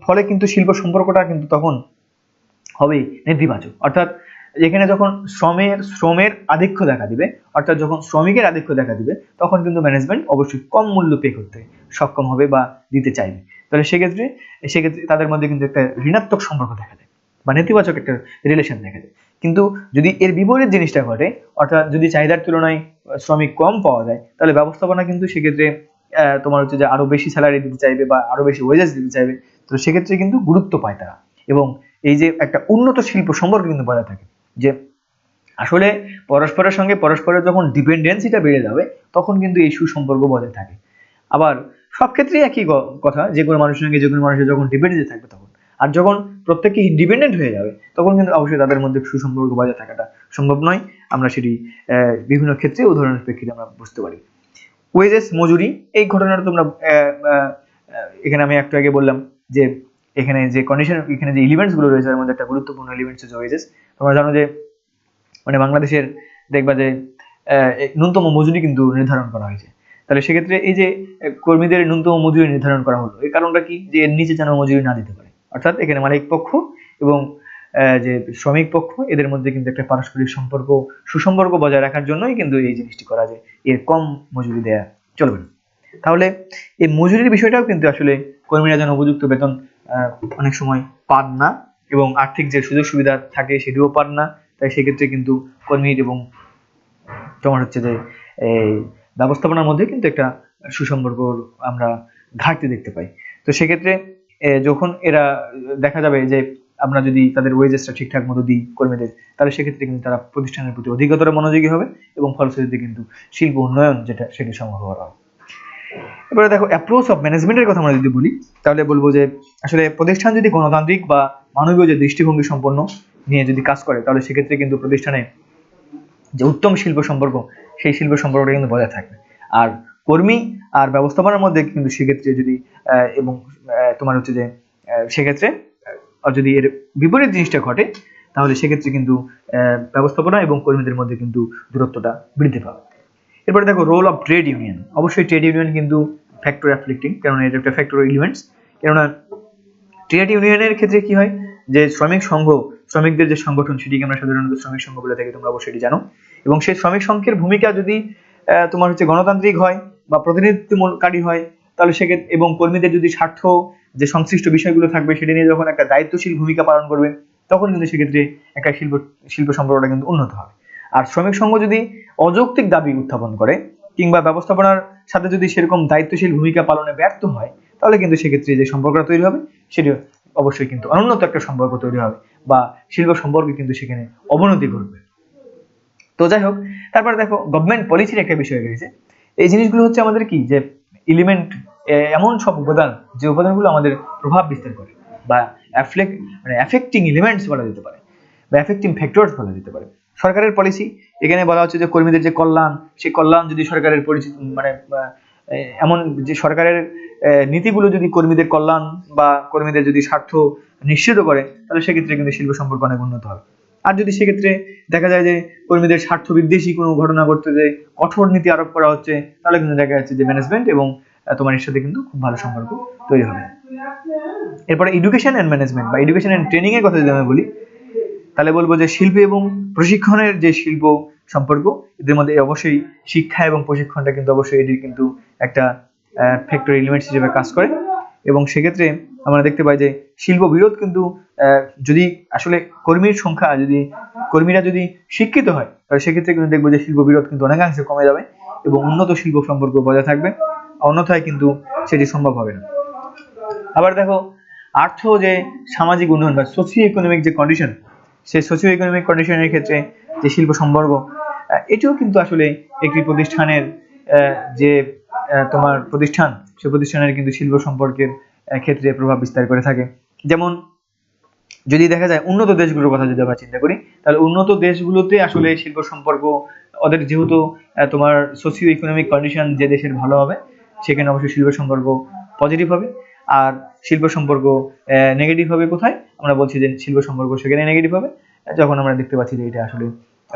ফলে কিন্তু শিল্প সম্পর্কটা কিন্তু তখন হবে নেতিবাচক, অর্থাৎ এখানে যখন শ্রমের আধিক্য দেখা দিবে, অর্থাৎ যখন শ্রমিকের আধিক্য দেখা দিবে, তখন কিন্তু ম্যানেজমেন্ট অবশ্যই কম মূল্য পে করতে সক্ষম হবে বা দিতে চাইবে। তো তাহলে সেক্ষেত্রে তাদের মধ্যে কিন্তু একটা ঋণাত্মক সম্পর্ক দেখা যায় বা নেতিবাচক একটা রিলেশন দেখা যায়। কিন্তু যদি এর বিপরীত জিনিসটা ঘটে, অর্থাৎ যদি চাহিদার তুলনায় শ্রমিক কম পাওয়া যায়, তাহলে ব্যবস্থাপনা কিন্তু সেক্ষেত্রে তোমার হচ্ছে যে আরো বেশি স্যালারি দিতে চাইবে বা আরো বেশি ওয়েজেস দিতে চাইবে। তো সেক্ষেত্রে কিন্তু গুরুত্ব পায় তারা, এবং এই যে একটা উন্নত শিল্প সম্পর্ক কিন্তু বজায় থাকে, যে আসলে পরস্পরের সঙ্গে পরস্পরের যখন ডিপেন্ডেন্সিটা বেড়ে যাবে তখন কিন্তু এই সুসম্পর্ক বজায় থাকে। আবার সব ক্ষেত্রেই একই কথা, যে কোনো মানুষের সঙ্গে যে কোনো মানুষের যখন ডিপেন্ডেন্সি থাকবে তখন, আর যখন প্রত্যেকেই ডিপেন্ডেন্ট হয়ে যাবে তখন কিন্তু অবশ্যই তাদের মধ্যে সুসম্পর্ক বজায় থাকাটা সম্ভব নয়। আমরা সেটি বিভিন্ন ক্ষেত্রে উদাহরণের প্রেক্ষিতে আমরা বুঝতে পারি। ওয়েজেস, মজুরি, এই ঘটনাটা তোমরা এখানে আমি একটু আগে বললাম যে এখানে যে কন্ডিশন, এখানে যে এলিমেন্টস গুলো রয়েছে তার মধ্যে একটা গুরুত্বপূর্ণ এলিমেন্টস হচ্ছে ওয়েজেস। তোমরা জানো যে মানে বাংলাদেশের দেখবা যে ন্যূনতম মজুরি কিন্তু নির্ধারণ করা হয়েছে। তাহলে সেক্ষেত্রে এই যে কর্মীদের ন্যূনতম মজুরি নির্ধারণ করা হলো, এই কারণটা কি, যে এর নিচে যেন মজুরি না দিতে পারে। অর্থাৎ এখানে মালিক পক্ষ এবং যে শ্রমিক পক্ষ, এদের মধ্যে কিন্তু একটা পারস্পরিক সম্পর্ক, সুসম্পর্ক বজায় রাখার জন্যই কিন্তু এই জিনিসটি করা যায়, এর কম মজুরি দেয়া চলবে না। তাহলে এই মজুরির বিষয়টাও কিন্তু আসলে কর্মীরা যেন উপযুক্ত বেতন অনেক সময় পান না, এবং আর্থিক যে সুযোগ সুবিধা থাকে সেটিও পান না। তাই সেক্ষেত্রে কিন্তু কর্মীর এবং তোমার হচ্ছে যে এই ব্যবস্থাপনার মধ্যে কিন্তু একটা সুসম্পর্ক আমরা ঘাটতি দেখতে পাই। তো সেক্ষেত্রে যখন এরা দেখা যাবে যে আমরা যদি তাদের ওয়েজেসটা ঠিকঠাক মতো দিই কর্মীদের, তাহলে সেক্ষেত্রে কিন্তু তারা প্রতিষ্ঠানের প্রতি অধিকতর মনোযোগী হবে এবং ফলশ্রুতিতে কিন্তু শিল্প উন্নয়ন যেটা সেটি সম্ভব হবে। এবারে দেখো অ্যাপ্রোচ অফ ম্যানেজমেন্টের কথা আমরা যদি বলি, তাহলে বলবো যে আসলে প্রতিষ্ঠান যদি গণতান্ত্রিক বা মানবীয় যে দৃষ্টিভঙ্গি সম্পন্ন নিয়ে যদি কাজ করে, তাহলে সেক্ষেত্রে কিন্তু প্রতিষ্ঠানে যে উত্তম শিল্প সম্পর্ক, সেই শিল্প সম্পর্কটা কিন্তু বজায় থাকবে। আর কর্মী আর ব্যবস্থাপনার মধ্যে কিন্তু সেক্ষেত্রে যদি এবং তোমার হচ্ছে যে সেক্ষেত্রে যদি এর বিপরীত জিনিসটা ঘটে, তাহলে সেক্ষেত্রে কিন্তু ব্যবস্থাপনা এবং কর্মীদের মধ্যে কিন্তু দূরত্বটা বৃদ্ধি পাবে। এরপরে দেখো রোল অফ ট্রেড ইউনিয়ন। অবশ্যই ট্রেড ইউনিয়ন কিন্তু ফ্যাক্টর অ্যাফ্লিক্টিং, কেননা এটা একটা ফ্যাক্টর এলিমেন্টস। কেননা ট্রেড ইউনিয়নের ক্ষেত্রে কি হয়, যে শ্রমিক সংঘ, শ্রমিকদের যে সংগঠন, সেটিকে আমরা সাধারণত শ্রমিক সংঘ বলে থাকি, তোমরা অবশ্যই জানো। এবং সেই শ্রমিক সংঘের ভূমিকা যদি তোমার হচ্ছে গণতান্ত্রিক হয় বা প্রতিনিধিত্বকারী হয়, তাহলে সেক্ষেত্রে এবং কর্মীদের যদি স্বার্থ যে সংশ্লিষ্ট বিষয়গুলো থাকবে সেটি নিয়ে যখন একটা দায়িত্বশীল ভূমিকা পালন করবে, তখন কিন্তু সেক্ষেত্রে একটা শিল্প সম্পর্কটা কিন্তু উন্নত হবে। আর শ্রমিক সংঘ যদি অযৌক্তিক দাবি উত্থাপন করে কিংবা ব্যবস্থাপনার সাথে যদি সেরকম দায়িত্বশীল ভূমিকা পালনে ব্যর্থ হয়, তাহলে কিন্তু সেক্ষেত্রে যে সম্পর্কটা তৈরি হবে সেটি অবশ্যই কিন্তু অনুন্নত একটা সম্পর্ক তৈরি হবে বা শিল্প সম্পর্কে কিন্তু সেখানে অবনতি ঘটবে। তো যাই হোক, তারপরে দেখো গভর্নমেন্ট পলিসির একটা বিষয় রয়েছে। এই জিনিসগুলো হচ্ছে আমাদের কি, যে এলিমেন্ট, এমন সব উপাদান যে উপাদানগুলো আমাদের প্রভাব বিস্তার করে বা অ্যাফেক্টিং এলিমেন্টস বলা যেতে পারে বা অ্যাফেক্টিং ফ্যাক্টরস বলা যেতে পারে। সরকারের পলিসি, এখানে বলা হচ্ছে যে কর্মীদের যে কল্যাণ, সেই কল্যাণ যদি সরকারের পরিচিতি মানে এমন যে সরকারের নীতিগুলো যদি কর্মীদের কল্যাণ বা কর্মীদের যদি স্বার্থ নিশ্চিত করে, তাহলে সেক্ষেত্রে কিন্তু শিল্প সম্পর্ক অনেক উন্নত হবে। আর যদি সেক্ষেত্রে দেখা যায় যে কর্মীদের স্বার্থ বিদ্বেষী কোনো ঘটনা ঘটতে, যে কঠোর নীতি আরোপ করা হচ্ছে, তাহলে কিন্তু দেখা যাচ্ছে যে ম্যানেজমেন্ট এবং তোমার এর সাথে কিন্তু খুব ভালো সম্পর্ক তৈরি হবে। এরপরে এডুকেশন এন্ড ম্যানেজমেন্ট বা এডুকেশন এন্ড ট্রেনিং এর কথা যদি আমি বলি, তাহলে বলবো যে শিল্প এবং প্রশিক্ষণের যে শিল্প সম্পর্ক, এদের মধ্যে অবশ্যই শিক্ষা এবং প্রশিক্ষণটা কিন্তু অবশ্যই এটি কিন্তু একটা ফ্যাক্টর এলিমেন্টস হিসেবে কাজ করে। এবং সেক্ষেত্রে আমরা দেখতে পাই যে শিল্প বিরোধ কিন্তু যদি আসলে কর্মীরা যদি শিক্ষিত হয়, তাহলে সেক্ষেত্রে কিন্তু দেখবো যে শিল্প বিরোধ কিন্তু অনেকাংশে কমে যাবে এবং উন্নত শিল্প সম্পর্ক বজায় থাকবে, অন্যথায় কিন্তু সেটি সম্ভব হবে না। আবার দেখো যে সামাজিক উন্নয়ন বা সোশিও ইকোনমিক যে কন্ডিশন, সেই সোশিও ইকোনমিক কন্ডিশনের ক্ষেত্রে যে শিল্প সম্পর্ক, এটিও কিন্তু আসলে একটি প্রতিষ্ঠানের যে তোমার প্রতিষ্ঠান, সেই প্রতিষ্ঠানের কিন্তু শিল্প সম্পর্কের ক্ষেত্রে প্রভাব বিস্তার করে থাকে। যেমন যদি দেখা যায় উন্নত দেশগুলোর কথা যদি আমরা চিন্তা করি, তাহলে উন্নত দেশগুলোতে আসলে শিল্প সম্পর্ক, ওদের যেহেতু তোমার সোশিও ইকোনমিক কন্ডিশন যে দেশের ভালো হবে, সেখানে অবশ্যই শিল্প সম্পর্ক পজিটিভ হবে। আর শিল্প সম্পর্ক নেগেটিভ হবে কোথায়, আমরা বলছি যে শিল্প সম্পর্ক সেখানে নেগেটিভ হবে যখন আমরা দেখতে পাচ্ছি যে এটা আসলে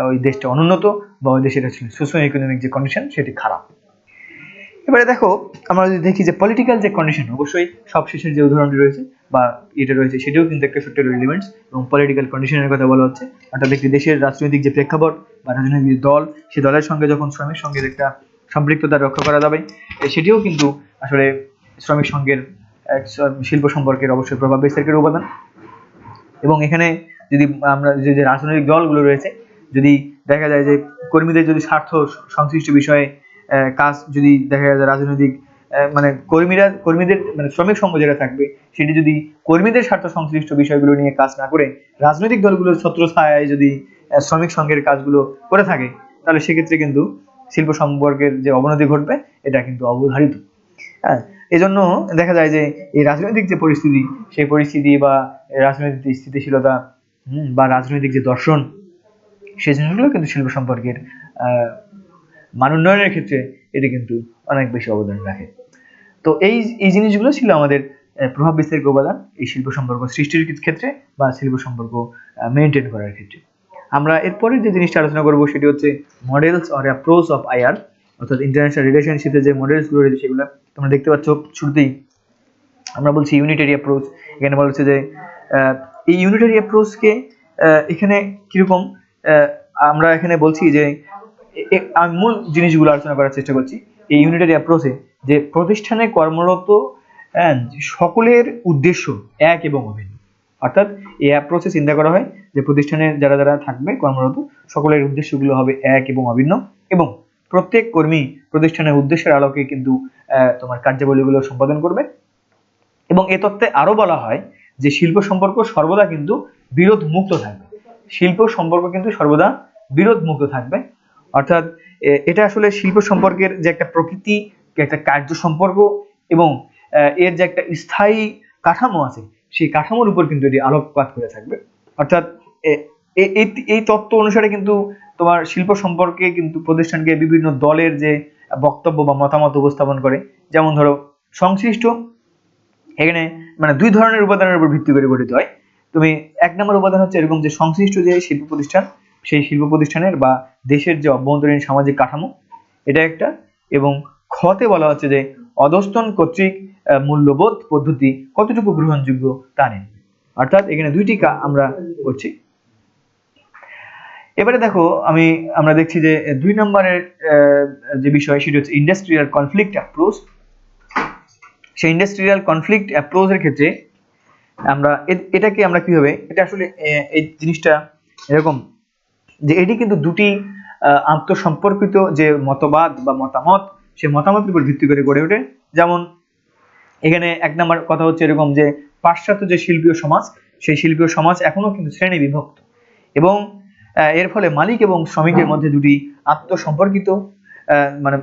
ওই দেশটা অনুন্নত বা ওই দেশের সোশিও ইকোনমিক যে কন্ডিশন সেটি খারাপ। এবারে দেখো আমরা যদি দেখি যে পলিটিক্যাল যে কন্ডিশন, অবশ্যই সবশেষের যে উদাহরণটি রয়েছে বা এটা রয়েছে সেটিও কিন্তু একটা ফ্যাক্টর এলিমেন্টস এবং পলিটিক্যাল কন্ডিশনের কথা বলা হচ্ছে। অর্থাৎ একটি দেশের রাজনৈতিক যে প্রেক্ষাপট বা রাজনৈতিক দল, সেই দলের সঙ্গে যখন শ্রমিক সংঘের একটা সম্পৃক্ততা রক্ষা করা যাবে, সেটিও কিন্তু আসলে শ্রমিক সংঘের শিল্প সম্পর্কের অবশ্যই প্রভাব বিস্তারের উপাদান। এবং এখানে যদি আমরা যে রাজনৈতিক দলগুলো রয়েছে, যদি দেখা যায় যে কর্মীদের যদি স্বার্থ সংশ্লিষ্ট বিষয়ে কাজ, যদি দেখা যায় যে রাজনৈতিক মানে কর্মীদের মানে শ্রমিক সংঘ যেটা থাকবে সেটি যদি কর্মীদের স্বার্থ সংশ্লিষ্ট বিষয়গুলো নিয়ে কাজ না করে রাজনৈতিক দলগুলোর ছত্রছায়ায় যদি শ্রমিক সংঘের কাজগুলো করে থাকে, তাহলে সেক্ষেত্রে কিন্তু শিল্প সম্পর্কের যে অবনতি ঘটবে এটা কিন্তু অবধারিত। হ্যাঁ, এজন্য দেখা যায় যে এই রাজনৈতিক যে পরিস্থিতি, সেই পরিস্থিতি বা রাজনৈতিক স্থিতিশীলতা বা রাজনৈতিক যে দর্শন, সেই জিনিসগুলো কিন্তু শিল্প সম্পর্কের মান উন্নয়নের ক্ষেত্রে এটি কিন্তু অনেক বেশি অবদান রাখে। তো এই জিনিসগুলো ছিল আমাদের প্রভাব বিস্তারিত উপাদান এই শিল্প সম্পর্ক সৃষ্টির ক্ষেত্রে বা শিল্প সম্পর্ক মেনটেন করার ক্ষেত্রে। আমরা এরপরে যে জিনিসটা আলোচনা করবো সেটি হচ্ছে models or approach of IR, অর্থাৎ ইন্টারন্যাশনাল রিলেশনশিপে যে মডেলসগুলো রয়েছে সেগুলো তোমরা দেখতে পাচ্ছ। শুরুতেই আমরা বলছি ইউনিটারি অ্যাপ্রোচ। এখানে বলা হচ্ছে যে এই ইউনিটারি অ্যাপ্রোচকে এখানে কিরকম আমরা এখানে বলছি যে আমি মূল জিনিসগুলো আলোচনা করার চেষ্টা করছি। এই ইউনিটারি অ্যাপ্রোচে যে প্রতিষ্ঠানে কর্মরত সকলের উদ্দেশ্য এক এবং অভিন্ন, অর্থাৎ এই অ্যাপ্রোচে চিন্তা করা হয় যে প্রতিষ্ঠানের যারা যারা থাকবে কর্মরত সকলের উদ্দেশ্যগুলো হবে এক এবং অভিন্ন, এবং প্রত্যেক কর্মী প্রতিষ্ঠানের উদ্দেশ্যের আলোকে কিন্তু তোমার কার্যাবলীগুলো সম্পাদন করবে। এবং এ তত্ত্বে আরো বলা হয় যে শিল্প সম্পর্ক সর্বদা কিন্তু বিরোধ মুক্ত থাকবে। শিল্প সম্পর্ক কিন্তু সর্বদা বিরোধ মুক্ত থাকবে, অর্থাৎ এটা আসলে শিল্প সম্পর্কের যে একটা প্রকৃতি, একটা কার্য সম্পর্ক এবং এর যে একটা স্থায়ী কাঠামো আছে, সেই কাঠামোর উপর কিন্তু এটি আলোকপাত করে থাকবে। অর্থাৎ এই তত্ত্ব অনুসারে কিন্তু তোমার শিল্প সম্পর্কে কিন্তু প্রতিষ্ঠানকে বিভিন্ন দলের যে বক্তব্য বা মতামত উপস্থাপন করে, যেমন ধরো সংশ্লিষ্ট, এখানে মানে দুই ধরনের উপাদানের উপর ভিত্তি করে গঠিত হয়। তুমি এক নম্বর উপাদান হচ্ছে এরকম যে সংশ্লিষ্ট যে শিল্প প্রতিষ্ঠান, সেই শিল্প প্রতিষ্ঠানের বা দেশের যে অভ্যন্তরীণ সামাজিক কাঠামো, এটা একটা। এবং খতে বলা হচ্ছে যে অধস্তন কর্তৃক মূল্যবোধ পদ্ধতি কতটুকু গ্রহণযোগ্য তা নেই। অর্থাৎ এখানে দুইটি আমরা করছি। এবারে দেখো আমরা দেখছি যে দুই নম্বরের যে বিষয় সেটি হচ্ছে ইন্ডাস্ট্রিয়াল কনফ্লিক্ট অ্যাপ্রোচ। সেই ইন্ডাস্ট্রিয়াল কনফ্লিক্ট অ্যাপ্রোচের ক্ষেত্রে এটাকে আমরা কিভাবে, এটা আসলে এই জিনিসটা এরকম যে এটি কিন্তু দুটি আন্তঃসম্পর্কিত যে মতবাদ বা মতামত, সেই মতামতের উপর ভিত্তি করে গড়ে ওঠে। যেমন এখানে এক নম্বর কথা হচ্ছে এরকম যে পাশ্চাত্য যে শিল্পীয় সমাজ, সেই শিল্পীয় সমাজ এখনো কিন্তু শ্রেণী বিভক্ত, এবং এর ফলে মালিক এবং শ্রমিকের মধ্যে দুটি আন্তঃসম্পর্কিত মানে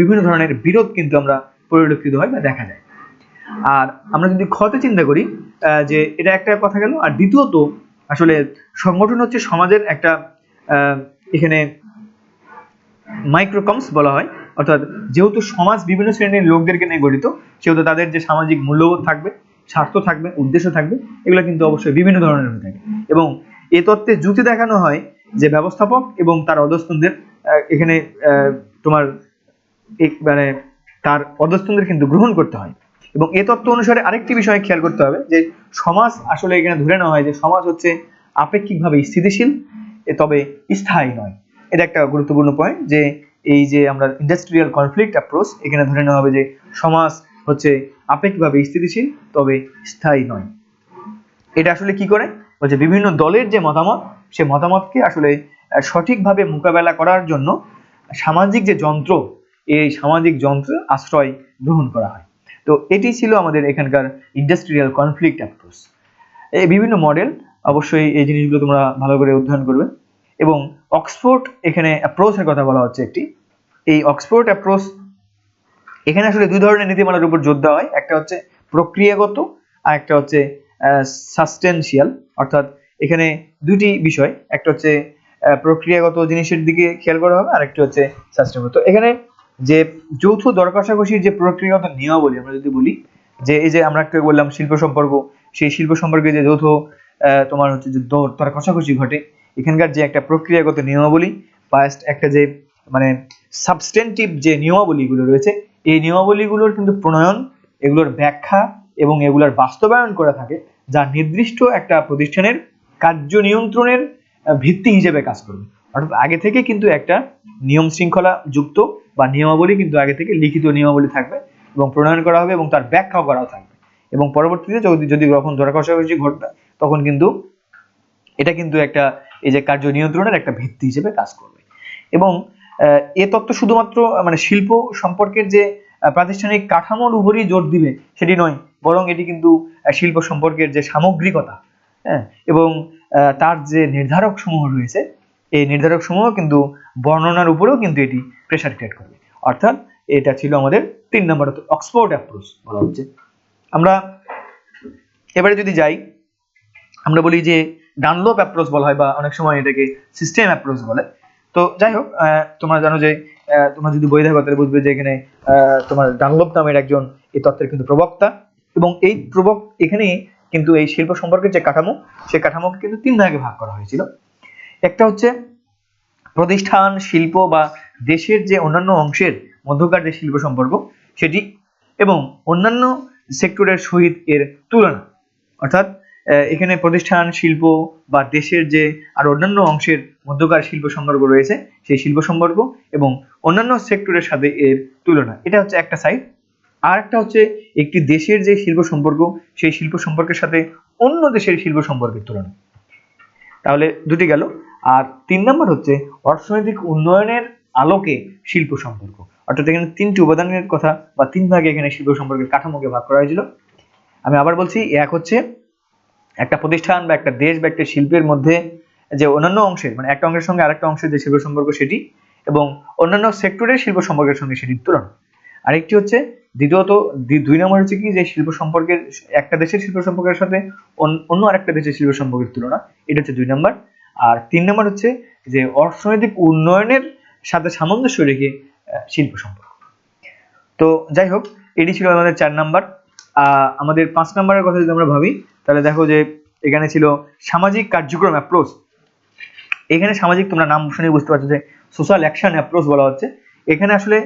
বিভিন্ন ধরনের বিরোধ কিন্তু আমরা পরিলক্ষিত হয় বা দেখা যায়। আর আমরা যদি ক্ষতে চিন্তা করি যে এটা একটা কথা গেল, আর দ্বিতীয়ত আসলে সংগঠন হচ্ছে সমাজের একটা এখানে মাইক্রোকমস বলা হয়, অর্থাৎ যেহেতু সমাজ বিভিন্ন শ্রেণীর লোকদেরকে নিয়ে গঠিত, সেহেতু তাদের যে সামাজিক মূল্যবোধ থাকবে, স্বার্থ থাকবে, উদ্দেশ্য থাকবে, এগুলো কিন্তু অবশ্যই বিভিন্ন ধরনের হয়ে থাকে। এবং এ তত্ত্বে যুক্তি দেখানো হয় যে ব্যবস্থাপক এবং তার অধস্তনদের এখানে তোমার মানে তার অধস্তনদের কিন্তু গ্রহণ করতে হয়। এবং এ তত্ত্ব অনুসারে আরেকটি বিষয় খেয়াল করতে হবে যে সমাজ আসলে এখানে ধরে নেওয়া হয় যে সমাজ হচ্ছে আপেক্ষিকভাবে স্থিতিশীল, তবে স্থায়ী নয়। এটা একটা গুরুত্বপূর্ণ পয়েন্ট যে এই যে আমরা ইন্ডাস্ট্রিয়াল কনফ্লিক্ট অ্যাপ্রোচ, এখানে ধরে নেওয়া হবে যে সমাজ হচ্ছে আপেক্ষিকভাবে স্থিতিশীল তবে স্থায়ী নয়। এটা আসলে কি করে বলছে বিভিন্ন দলের যে মতামত, সে মতামতকে আসলে সঠিকভাবে মোকাবেলা করার জন্য সামাজিক যে যন্ত্র, এই সামাজিক যন্ত্র আশ্রয় গ্রহণ করা হয়। তো এটি ছিল আমাদের এখানকার ইন্ডাস্ট্রিয়াল কনফ্লিক্ট অ্যাপ্রোচ। এই বিভিন্ন মডেল, অবশ্যই এই জিনিসগুলো তোমরা ভালো করে অধ্যয়ন করবে। এবং অক্সফোর্ড এখানে অ্যাপ্রোচের কথা বলা হচ্ছে একটি, এই অক্সফোর্ড অ্যাপ্রোচ এখানে আসলে দুই ধরনের নীতিমালার উপর জোর দেওয়া হয়, একটা হচ্ছে প্রক্রিয়াগত আর একটা হচ্ছে সাস্টেনশিয়াল। অর্থাৎ এখানে দুটি বিষয়, একটা হচ্ছে প্রক্রিয়াগত জিনিসের দিকে খেয়াল করা হবে, আর একটা হচ্ছে সাস্টেনেবল। তো এখানে যে যৌথ দর কষাকষির যে প্রক্রিয়াগত নিয়মাবলী, আমরা যদি বলি যে এই যে আমরা একটা বললাম শিল্প সম্পর্ক, সেই শিল্প সম্পর্কে যে যৌথ তোমার হচ্ছে যে দর কষাকষি ঘটে, এখানকার যে একটা প্রক্রিয়াগত নিয়মাবলী বা একটা যে মানে সাবস্টেন্টিভ যে নিয়মাবলীগুলো রয়েছে, এই নিয়মাবলীগুলোর কিন্তু প্রণয়ন, এগুলোর ব্যাখ্যা এবং এগুলোর বাস্তবায়ন করে থাকে, যা নির্দিষ্ট একটা প্রতিষ্ঠানের কার্য নিয়ন্ত্রণের ভিত্তি হিসেবে কাজ করবে। অর্থাৎ আগে থেকে কিন্তু একটা নিয়ম শৃঙ্খলা যুক্ত বা নিয়মাবলী কিন্তু আগে থেকে লিখিত নিয়মাবলী থাকবে এবং প্রণয়ন করা হবে এবং তার ব্যাখ্যাও করাও থাকবে। এবং পরবর্তীতে যদি যখন দর কষাকষি ঘটবে তখন কিন্তু এটা কিন্তু একটা এই যে কার্য নিয়ন্ত্রণের একটা ভিত্তি হিসেবে কাজ করবে। এবং এ তত্ত্ব শুধুমাত্র মানে শিল্প সম্পর্কের যে প্রাতিষ্ঠানিক কাঠামোর উপরই জোর দিবে সেটি নয়, বরং এটি কিন্তু শিল্প সম্পর্কের যে সামগ্রিকতা, হ্যাঁ, এবং তার যে নির্ধারক সমূহ রয়েছে এই নির্ধারক সমূহ কিন্তু বর্ণনার উপরেও কিন্তু এটি প্রেসার ক্রিয়েট করবে। অর্থাৎ এটা ছিল আমাদের 3 নম্বর অক্সফোর্ড অ্যাপ্রোচ বলা হচ্ছে। আমরা এবারে যদি যাই, আমরা বলি যে ডানলপ অ্যাপ্রোচ বলা হয় বা অনেক সময় এটাকে সিস্টেম অ্যাপ্রোচ বলে। তো যাই হোক, তোমরা জানো যে তোমরা যদি বই দেখো তাহলে বুঝবে যে এখানে তোমার ডানলপ নামের একজন এই তত্ত্বের কিন্তু প্রবক্তা, এবং এই এখানে কিন্তু এই শিল্প সম্পর্কের যে কাঠামো সেই কাঠামোকে কিন্তু 3 ভাগে ভাগ করা হয়েছিল। একটা হচ্ছে প্রতিষ্ঠান, শিল্প বা দেশের যে অন্যান্য অংশের মধ্যকার যে শিল্প সম্পর্ক সেটি, এবং অন্যান্য সেক্টরের সহিত এর তুলনা। অর্থাৎ এখানে প্রতিষ্ঠান, শিল্প বা দেশের যে আর অন্যান্য অংশের মধ্যকার শিল্প সম্পর্ক রয়েছে সেই শিল্প সম্পর্ক এবং অন্যান্য সেক্টরের সাথে এর তুলনা, এটা হচ্ছে একটা সাইড। আর একটা হচ্ছে একটি দেশের যে শিল্প সম্পর্ক সেই শিল্প সম্পর্কের সাথে অন্য দেশের শিল্প সম্পর্কের তুলনা। তাহলে দুটি গেল। আর 3 নম্বর হচ্ছে অর্থনৈতিক উন্নয়নের আলোকে শিল্প সম্পর্ক। অর্থাৎ এখানে 3টি উপাদানের কথা বা 3 ভাগে এখানে শিল্প সম্পর্কের কাঠামোকে ভাগ করা হয়েছিল। আমি আবার বলছি, এক হচ্ছে একটা প্রতিষ্ঠান বা একটা দেশ বা একটা শিল্পের মধ্যে যে অন্যান্য অংশের মানে একটা অংশের সঙ্গে আরেকটা অংশের যে শিল্প সম্পর্ক সেটি, এবং অন্যান্য সেক্টরের শিল্প সম্পর্কের সঙ্গে সেটির তুলনা। আরেকটি হচ্ছে দ্বিতীয়ত 2 নম্বর হচ্ছে কি যে শিল্প সম্পর্কের একটা দেশের শিল্প সম্পর্কের সাথে অন্য আরেকটা দেশের শিল্প সম্পর্কের তুলনা, এটা হচ্ছে 2 নম্বর। আর 3 নম্বর হচ্ছে যে অর্থনৈতিক উন্নয়নের সাথে সামঞ্জস্য রেখে শিল্প সম্পর্ক। তো যাই হোক, এটি ছিল আমাদের 4 নাম্বার। আমাদের 5 নাম্বারের কথা যদি আমরা ভাবি তাহলে দেখো যে এখানে ছিল সামাজিক কার্যক্রম অ্যাপ্রোচ। এখানে সামাজিক, তোমরা নাম শুনে বুঝতে পারছো যে সোশ্যাল অ্যাকশন অ্যাপ্রোচ বলা হচ্ছে। এখানে আসলে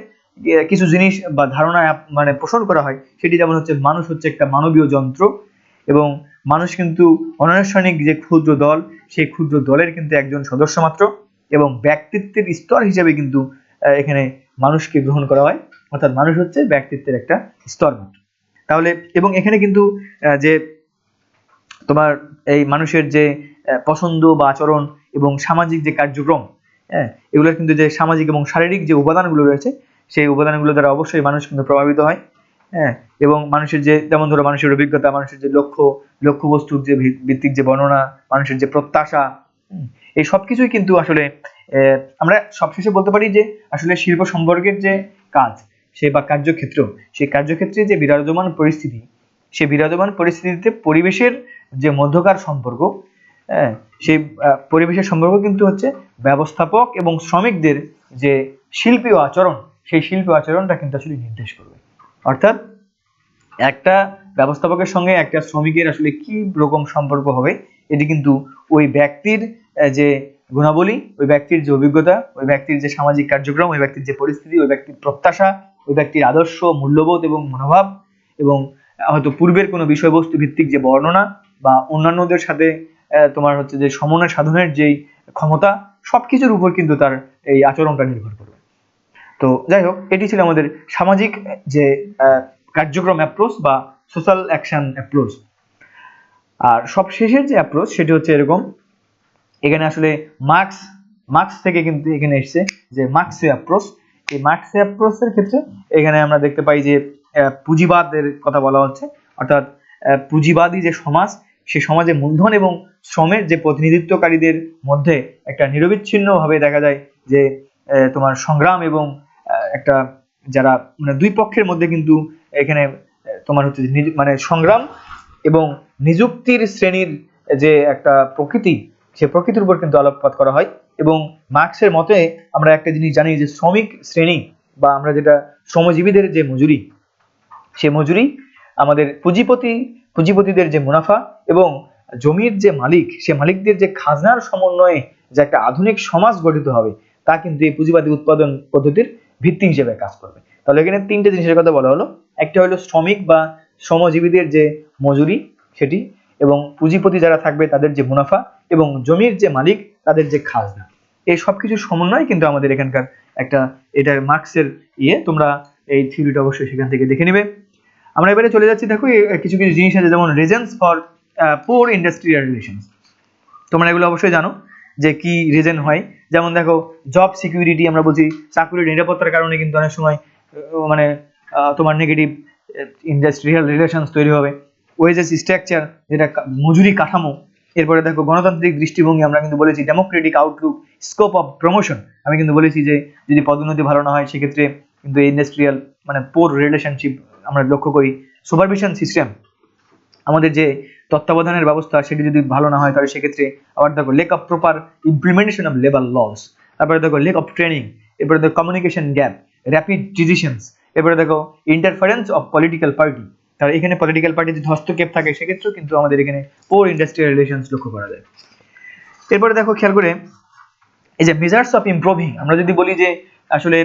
কিছু জিনিস বা ধারণা মানে পোষণ করা হয়, সেটি যেমন হচ্ছে মানুষ হচ্ছে একটা মানবীয় যন্ত্র, এবং মানুষ কিন্তু অনানুষ্ঠানিক যে ক্ষুদ্র দল সেই ক্ষুদ্র দলের কিন্তু একজন সদস্য মাত্র, এবং ব্যক্তিত্বের স্তর হিসেবে কিন্তু এখানে মানুষকে গ্রহণ করা হয়। অর্থাৎ মানুষ হচ্ছে ব্যক্তিত্বের একটা স্তর মাত্র। তাহলে এবং এখানে কিন্তু যে তোমার এই মানুষের যে পছন্দ বা আচরণ এবং সামাজিক যে কার্যক্রম, হ্যাঁ, এগুলোর কিন্তু যে সামাজিক এবং শারীরিক যে উপাদানগুলো রয়েছে সেই উপাদানগুলো দ্বারা অবশ্যই মানুষ কিন্তু প্রভাবিত হয়। হ্যাঁ, এবং মানুষের যে যেমন ধরো মানুষের অভিজ্ঞতা, মানুষের যে লক্ষ্যবস্তুর যে ভিত্তিক যে বর্ণনা, মানুষের যে প্রত্যাশা, এই সব কিছুই কিন্তু আসলে আমরা সবশেষে বলতে পারি যে আসলে শিল্প সম্পর্কের যে কাজ সে বা কার্যক্ষেত্র, সেই কার্যক্ষেত্রে যে বিরাজমান পরিস্থিতি, সেই বিরাজমান পরিস্থিতিতে পরিবেশের যে মধ্যকার সম্পর্ক, হ্যাঁ, সেই পরিবেশের সম্পর্ক কিন্তু হচ্ছে ব্যবস্থাপক এবং শ্রমিকদের যে শিল্পীয় আচরণ, সেই শিল্পীয় আচরণটা কিন্তু আসলে নির্দেশ করবে। অর্থাৎ একটা ব্যবস্থাপকের সঙ্গে একটা শ্রমিকের আসলে কি রকম সম্পর্ক হবে এটি কিন্তু ওই ব্যক্তির যে গুণাবলী, ওই ব্যক্তির যে অভিজ্ঞতা, ওই ব্যক্তির যে সামাজিক কার্যক্রম, ওই ব্যক্তির যে পরিস্থিতি, ওই ব্যক্তির প্রত্যাশা, ওই ব্যক্তির আদর্শ, মূল্যবোধ এবং মনোভাব, এবং হয়তো পূর্বের কোনো বিষয়বস্তু ভিত্তিক যে বর্ণনা বা অন্যান্যদের সাথে তোমার হচ্ছে যে সমন্বয় সাধনের যেই ক্ষমতা, সবকিছুর উপর কিন্তু তার এই আচরণটা নির্ভর করবে। তো যাই হোক, এটি ছিল আমাদের সামাজিক যে কার্যক্রম অ্যাপ্রোচ বা সোশ্যাল অ্যাকশন অ্যাপ্রোচ। আর সব শেষের যে অ্যাপ্রোচ সেটি হচ্ছে এরকম, এখানে আসলে মার্কস থেকে কিন্তু এখানে এসছে যে মার্কসীয় অ্যাপ্রোচ। এই মার্কসীয় অ্যাপ্রোচের ক্ষেত্রে এখানে আমরা দেখতে পাই যে পুঁজিবাদের কথা বলা হচ্ছে। অর্থাৎ পুঁজিবাদী যে সমাজ, সেই সমাজে মূলধন এবং শ্রমের যে প্রতিনিধিত্বকারীদের মধ্যে একটা নিরবিচ্ছিন্নভাবে দেখা যায় যে তোমার সংগ্রাম এবং একটা যারা মানে দুই পক্ষের মধ্যে কিন্তু এখানে তোমার হচ্ছে মানে সংগ্রাম এবং নিযুক্তির শ্রেণীর যে একটা প্রকৃতি, সে প্রকৃতির উপর কিন্তু আলোকপাত করা হয়। এবং মার্কসের মতে আমরা একটা জিনিস জানি যে শ্রমিক শ্রেণী বা আমরা যেটা শ্রমজীবীদের যে মজুরি, সে মজুরি আমাদের পুঁজিপতিদের যে মুনাফা এবং জমির যে মালিক, সে মালিকদের যে খাজনার সমন্বয়ে যে একটা আধুনিক সমাজ গঠিত হবে তা কিন্তু এই পুঁজিবাদী উৎপাদন পদ্ধতির ভিত্তি হিসেবে কাজ করবে। তাহলে এখানে 3টে জিনিসের কথা বলা হলো। একটা হলো শ্রমিক বা শ্রমজীবীদের যে মজুরি সেটি, এবং পুঁজিপতি যারা থাকবে তাদের যে মুনাফা, এবং জমির যে মালিক তাদের যে খাজনা, এই সবকিছু সমন্বয় কিন্তু আমাদের এখানকার একটা এটা মার্কসের তোমরা এই থিওরিটা অবশ্যই সেখান থেকে দেখে নেবে। আমরা এবারে চলে যাচ্ছি, দেখো কিছু কিছু জিনিস আছে যেমন reasons for poor industrial relations. তোমরা এগুলো অবশ্যই জানো যে কি রিজন হয়। যেমন দেখো জব সিকিউরিটি, আমরা বলছি চাকরির নিরাপত্তার কারণে কিন্তু অনেক সময় মানে তোমার নেগেটিভ ইন্ডাস্ট্রিয়াল রিলেশনস তৈরি হবে। ওয়েজেস স্ট্রাকচার, যেটা মজুরি কাঠামো। এরপরে দেখো গণতান্ত্রিক দৃষ্টিভঙ্গি, আমরা কিন্তু বলেছি Democratic Outlook, scope of promotion, আমি কিন্তু বলেছি যে যদি পদোন্নতি ভালো না হয় সেক্ষেত্রে কিন্তু ইন্ডাস্ট্রিয়াল মানে পোর রিলেশনশিপ আমরা লক্ষ্য করি। সুপারভিশন সিস্টেম, আমাদের যে তত্ত্বাবধানের ব্যবস্থা সেটি যদি ভালো না হয় তাহলে সেক্ষেত্রে আবার দেখো lack of proper implementation of labour laws, তারপরে দেখো লেক অফ ট্রেনিং, এরপরে দেখো কমিউনিকেশন গ্যাপ, র্যাপিড ডিসিশনস, এরপরে দেখো ইন্টারফারেন্স অফ পলিটিক্যাল পার্টি। তাহলে এখানে পলিটিক্যাল পার্টির যদি হস্তক্ষেপ থাকে সেক্ষেত্রেও কিন্তু আমাদের এখানে পোর ইন্ডাস্ট্রিয়াল রিলেশনস লক্ষ্য করা যায়। এরপরে দেখো খেয়াল করে এই যে মেজার্স অফ ইমপ্রুভিং, আমরা যদি বলি যে আসলে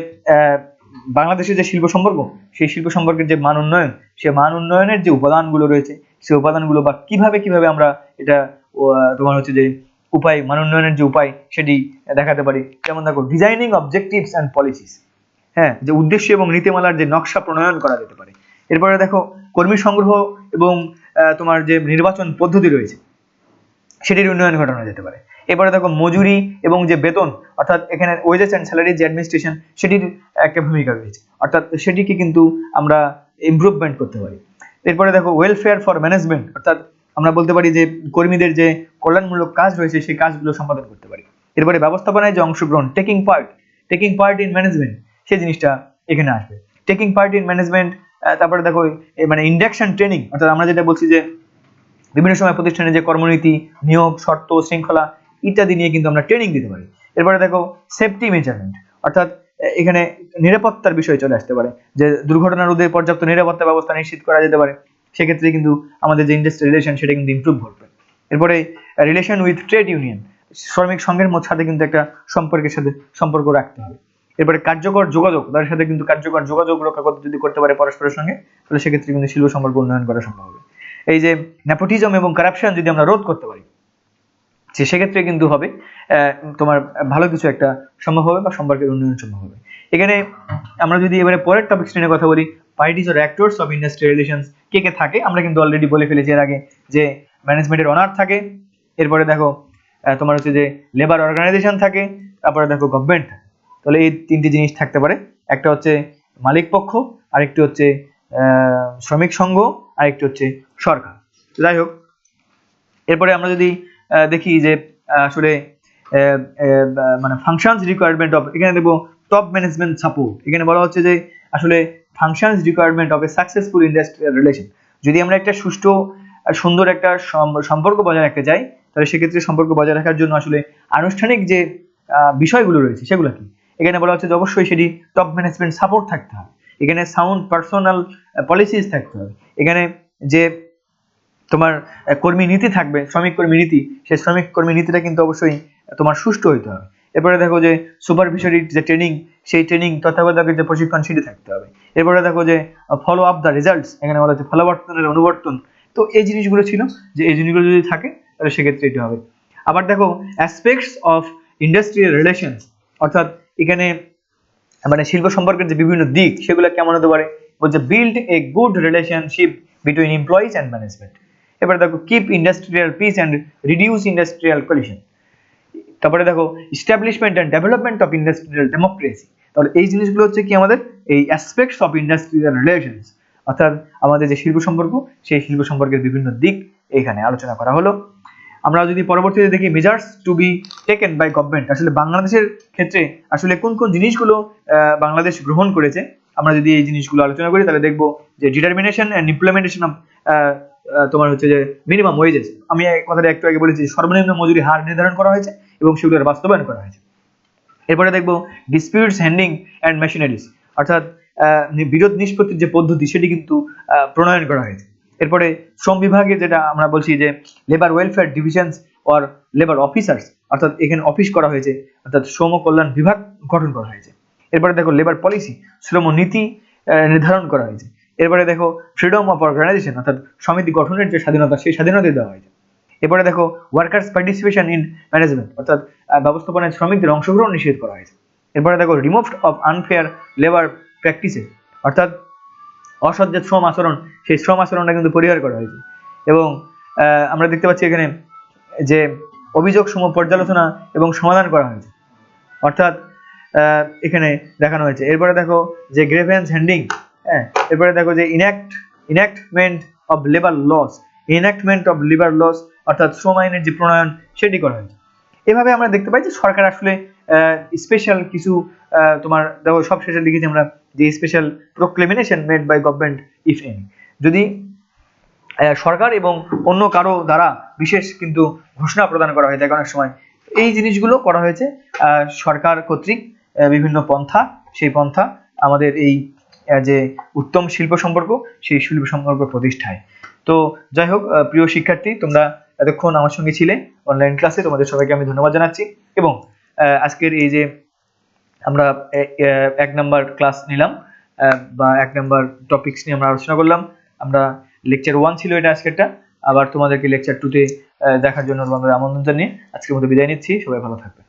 বাংলাদেশের যে শিল্প সম্পর্ক, সেই শিল্প সম্পর্কের যে মান উন্নয়ন, সেই মান উন্নয়নের যে উপাদানগুলো রয়েছে সেই উপাদানগুলো বা কিভাবে আমরা এটা তোমার হচ্ছে যে উপায়, মান উন্নয়নের যে উপায় সেটি দেখাতে পারি। যেমন দেখো ডিজাইনিং অবজেক্টিভস অ্যান্ড পলিসিস, হ্যাঁ, যে উদ্দেশ্য এবং নীতিমালার যে নকশা প্রণয়ন করা যেতে পারে। এরপরে দেখো কর্মী সংগ্রহ এবং তোমার যে নির্বাচন পদ্ধতি রয়েছে সেটির উন্নয়ন ঘটানো যেতে পারে। এরপরে দেখো মজুরি এবং যে বেতন, অর্থাৎ এখানে ওয়েজেস অ্যান্ড স্যালারি যে অ্যাডমিনিস্ট্রেশন সেটির একটা ভূমিকা রয়েছে, অর্থাৎ সেটিকে কিন্তু আমরা ইমপ্রুভমেন্ট করতে পারি। এরপরে দেখো ওয়েলফেয়ার ফর ম্যানেজমেন্ট, অর্থাৎ আমরা বলতে পারি যে কর্মীদের যে কল্যাণমূলক কাজ রয়েছে সেই কাজগুলো সম্পাদন করতে পারি। এরপরে ব্যবস্থাপনায় যে অংশগ্রহণ, টেকিং পার্ট ইন ম্যানেজমেন্ট, সেই জিনিসটা এখানে আসবে। টেকিং পার্ট ইন ম্যানেজমেন্ট, তারপরে দেখো মানে ইন্ডাকশন ট্রেনিং, অর্থাৎ আমরা যেটা বলছি যে বিভিন্ন সময় প্রতিষ্ঠানে যে কর্মনীতি, নিয়োগ, শর্ত, শৃঙ্খলা ইত্যাদি নিয়ে কিন্তু আমরা ট্রেনিং দিতে পারি। এরপরে দেখো সেফটি মেজারমেন্ট, অর্থাৎ এখানে নিরাপত্তার বিষয় চলে আসতে পারে, যে দুর্ঘটনা রোধে পর্যাপ্ত নিরাপত্তা ব্যবস্থা নিশ্চিত করা যেতে পারে। সেক্ষেত্রে কিন্তু আমাদের যে ইন্ডাস্ট্রিয়াল রিলেশন সেটা কিন্তু ইমপ্রুভ করবে। এরপরে রিলেশন উইথ ট্রেড ইউনিয়ন, শ্রমিক সংঘের সাথে কিন্তু একটা সম্পর্ক রাখতে হবে। এরপরে কার্যকর যোগাযোগ, তাদের সাথে কিন্তু কার্যকর যোগাযোগ রক্ষা করতে যদি করতে পারে পরস্পরের সঙ্গে, তাহলে সেক্ষেত্রে কিন্তু শিল্প সম্পর্ক উন্নয়ন করা সম্ভব হবে। এই যে নেপোটিজম এবং কারাপশন যদি আমরা রোধ করতে পারি সেক্ষেত্রে কিন্তু হবে তোমার ভালো কিছু একটা সম্ভব হবে বা সম্পর্কের উন্নয়ন সম্ভব হবে। এখানে আমরা যদি এবারে পরের টপিক নিয়ে কথা বলি, parties or actors of industrial relations, কে কে থাকে আমরা কিন্তু অলরেডি বলে ফেলেছি এর আগে যে ম্যানেজমেন্টের অনার থাকে, এরপরে দেখো তোমার হচ্ছে যে লেবার অর্গানাইজেশন থাকে, তারপরে দেখো গভর্নমেন্ট থাকে। তাহলে এই তিনটি জিনিস থাকতে পারে, একটা হচ্ছে মালিক পক্ষ, আরেকটি হচ্ছে শ্রমিক সংঘ, আরেকটি হচ্ছে সরকার। যাই হোক, এরপরে আমরা যদি দেখি যে আসলে মানে ফাংশনস রিকোয়ারমেন্ট অফ, এখানে দেখবো টপ ম্যানেজমেন্ট সাপোর্ট, এখানে বলা হচ্ছে যে আসলে functions requirement of a successful industrial relation, যদি আমরা একটা সুষ্ঠু সুন্দর একটা সম্পর্ক বজায় রাখতে চাই তাহলে সেক্ষেত্রে সম্পর্ক বজায় রাখার জন্য আসলে আনুষ্ঠানিক যে বিষয়গুলো রয়েছে সেগুলো কি, এখানে বলা হচ্ছে যে অবশ্যই সেটি টপ ম্যানেজমেন্ট সাপোর্ট থাকতে হবে, এখানে সাউন্ড পার্সোনাল পলিসিস থাকতে হবে, এখানে যে তোমার কর্মী নীতি থাকবে, শ্রমিক কর্মী নীতি, সেই শ্রমিক কর্মী নীতিটা কিন্তু অবশ্যই তোমার সুষ্ঠু হইতে হবে। এরপরে দেখো যে সুপারভিসরি যে ট্রেনিং, সেই ট্রেনিং তত্ত্বাবধায়কের যে প্রশিক্ষণ সেটি থাকতে হবে। এরপরে দেখো যে ফলো আপ দ্য রেজাল্টস, এখানে বলা হচ্ছে ফলাবর্তনের অনুবর্তন। তো এই জিনিসগুলো ছিল যে এই জিনিসগুলো যদি থাকে তাহলে সেক্ষেত্রে এটি হবে। আবার দেখো অ্যাসপেক্টস অফ ইন্ডাস্ট্রিয়াল রিলেশনস, অর্থাৎ এখানে মানে শিল্প সম্পর্কের যে বিভিন্ন দিক সেগুলো কেমন হতে পারে, বলছে build a good relationship between employees and management. এবার দেখো keep industrial piece and reduce industrial collision. তারপরে দেখো establishment and development of industrial democracy. তাহলে এই জিনিসগুলো হচ্ছে কি আমাদের এই অ্যাসপেক্টস অফ ইন্ডাস্ট্রিয়াল রিলেশনস, অর্থাৎ আমাদের যে শিল্প সম্পর্ক সেই শিল্প সম্পর্কের বিভিন্ন দিক এখানে আলোচনা করা হলো। আমরা যদি পরবর্তীতে দেখি measures to be taken by government, আসলে বাংলাদেশের ক্ষেত্রে আসলে কোন কোন জিনিসগুলো বাংলাদেশ গ্রহণ করেছে, আমরা যদি এই জিনিসগুলো আলোচনা করি তাহলে দেখবো যে ডিটারমিনেশন অ্যান্ড ইমপ্লিমেন্টেশন অফ তোমার হচ্ছে যে মিনিমাম ওয়েজেস, আমি এই কথাটা একটু আগে বলেছি, সর্বনিম্ন মজুরি হার নির্ধারণ করা হয়েছে এবং সেগুলোর বাস্তবায়ন করা হয়েছে। এরপরে দেখবো ডিসপিউটস হ্যান্ডলিং অ্যান্ড মেশিনারিজ, অর্থাৎ বিরোধ নিষ্পত্তির যে পদ্ধতি সেটি কিন্তু প্রণয়ন করা হয়েছে। এরপরে শ্রম বিভাগে যেটা আমরা বলছি যে labour welfare divisions or labour officers, অর্থাৎ এখানে অফিস করা হয়েছে, অর্থাৎ শ্রম কল্যাণ বিভাগ গঠন করা হয়েছে। এরপরে দেখো লেবার পলিসি, শ্রম নীতি নির্ধারণ করা হয়েছে। এরপরে দেখো ফ্রিডম অফ অর্গানাইজেশন, অর্থাৎ সমিতি গঠনের যে স্বাধীনতা সেই স্বাধীনতা দেওয়া হয়েছে। এরপরে দেখো ওয়ার্কার্স পার্টিসিপেশন ইন ম্যানেজমেন্ট, অর্থাৎ ব্যবস্থাপনায় শ্রমিকদের অংশগ্রহণ নিষেধ করা হয়েছে। এরপরে দেখো remove of unfair labour practices, অর্থাৎ অসৎ যে শ্রম আচরণ, সেই শ্রম আচরণটা কিন্তু পরিহার করা হয়েছে। এবং আমরা দেখতে পাচ্ছি এখানে যে অভিযোগ সমূহ পর্যালোচনা এবং সমাধান করা হয়েছে, অর্থাৎ এখানে দেখানো হয়েছে। এরপরে দেখো যে গ্রেভেন্স হ্যান্ডিং, হ্যাঁ, এরপরে দেখো যে ইনঅ্যাক্টমেন্ট অফ লেবার লস, অর্থাৎ শ্রম আইনের যে প্রণয়ন সেটি করা হয়েছে। এভাবে আমরা দেখতে পাই যে সরকার আসলে স্পেশাল কিছু তোমার দেখো সব শেষে লিখেছি আমরা যে special proclamation made by government if any, যদি সরকার এবং অন্য কারো দ্বারা বিশেষ কিন্তু ঘোষণা প্রদান করা হয়ে থাকে অনেক সময়, এই জিনিসগুলো করা হয়েছে সরকার কর্তৃক বিভিন্ন পন্থা, সেই পন্থা আমাদের এই যে উত্তম শিল্প সম্পর্ক, সেই শিল্প সম্পর্ক প্রতিষ্ঠায়। তো যাই হোক প্রিয় শিক্ষার্থী, তোমরা এতক্ষণ আমার সঙ্গে ছিলে অনলাইন ক্লাসে, তোমাদের সবাইকে আমি ধন্যবাদ জানাচ্ছি। এবং আজকের এই যে আমরা 1 নাম্বার ক্লাস নিলাম বা 1 নাম্বার টপিকস নিয়ে আমরা আলোচনা করলাম। আমরা লেকচার 1 ছিল এটা আজকেরটা, আবার তোমাদেরকে লেকচার 2 তে দেখার জন্য তোমাদের আমন্ত্রণ জানিয়ে আজকের মতো বিদায় নিচ্ছি। সবাই ভালো থাকবে।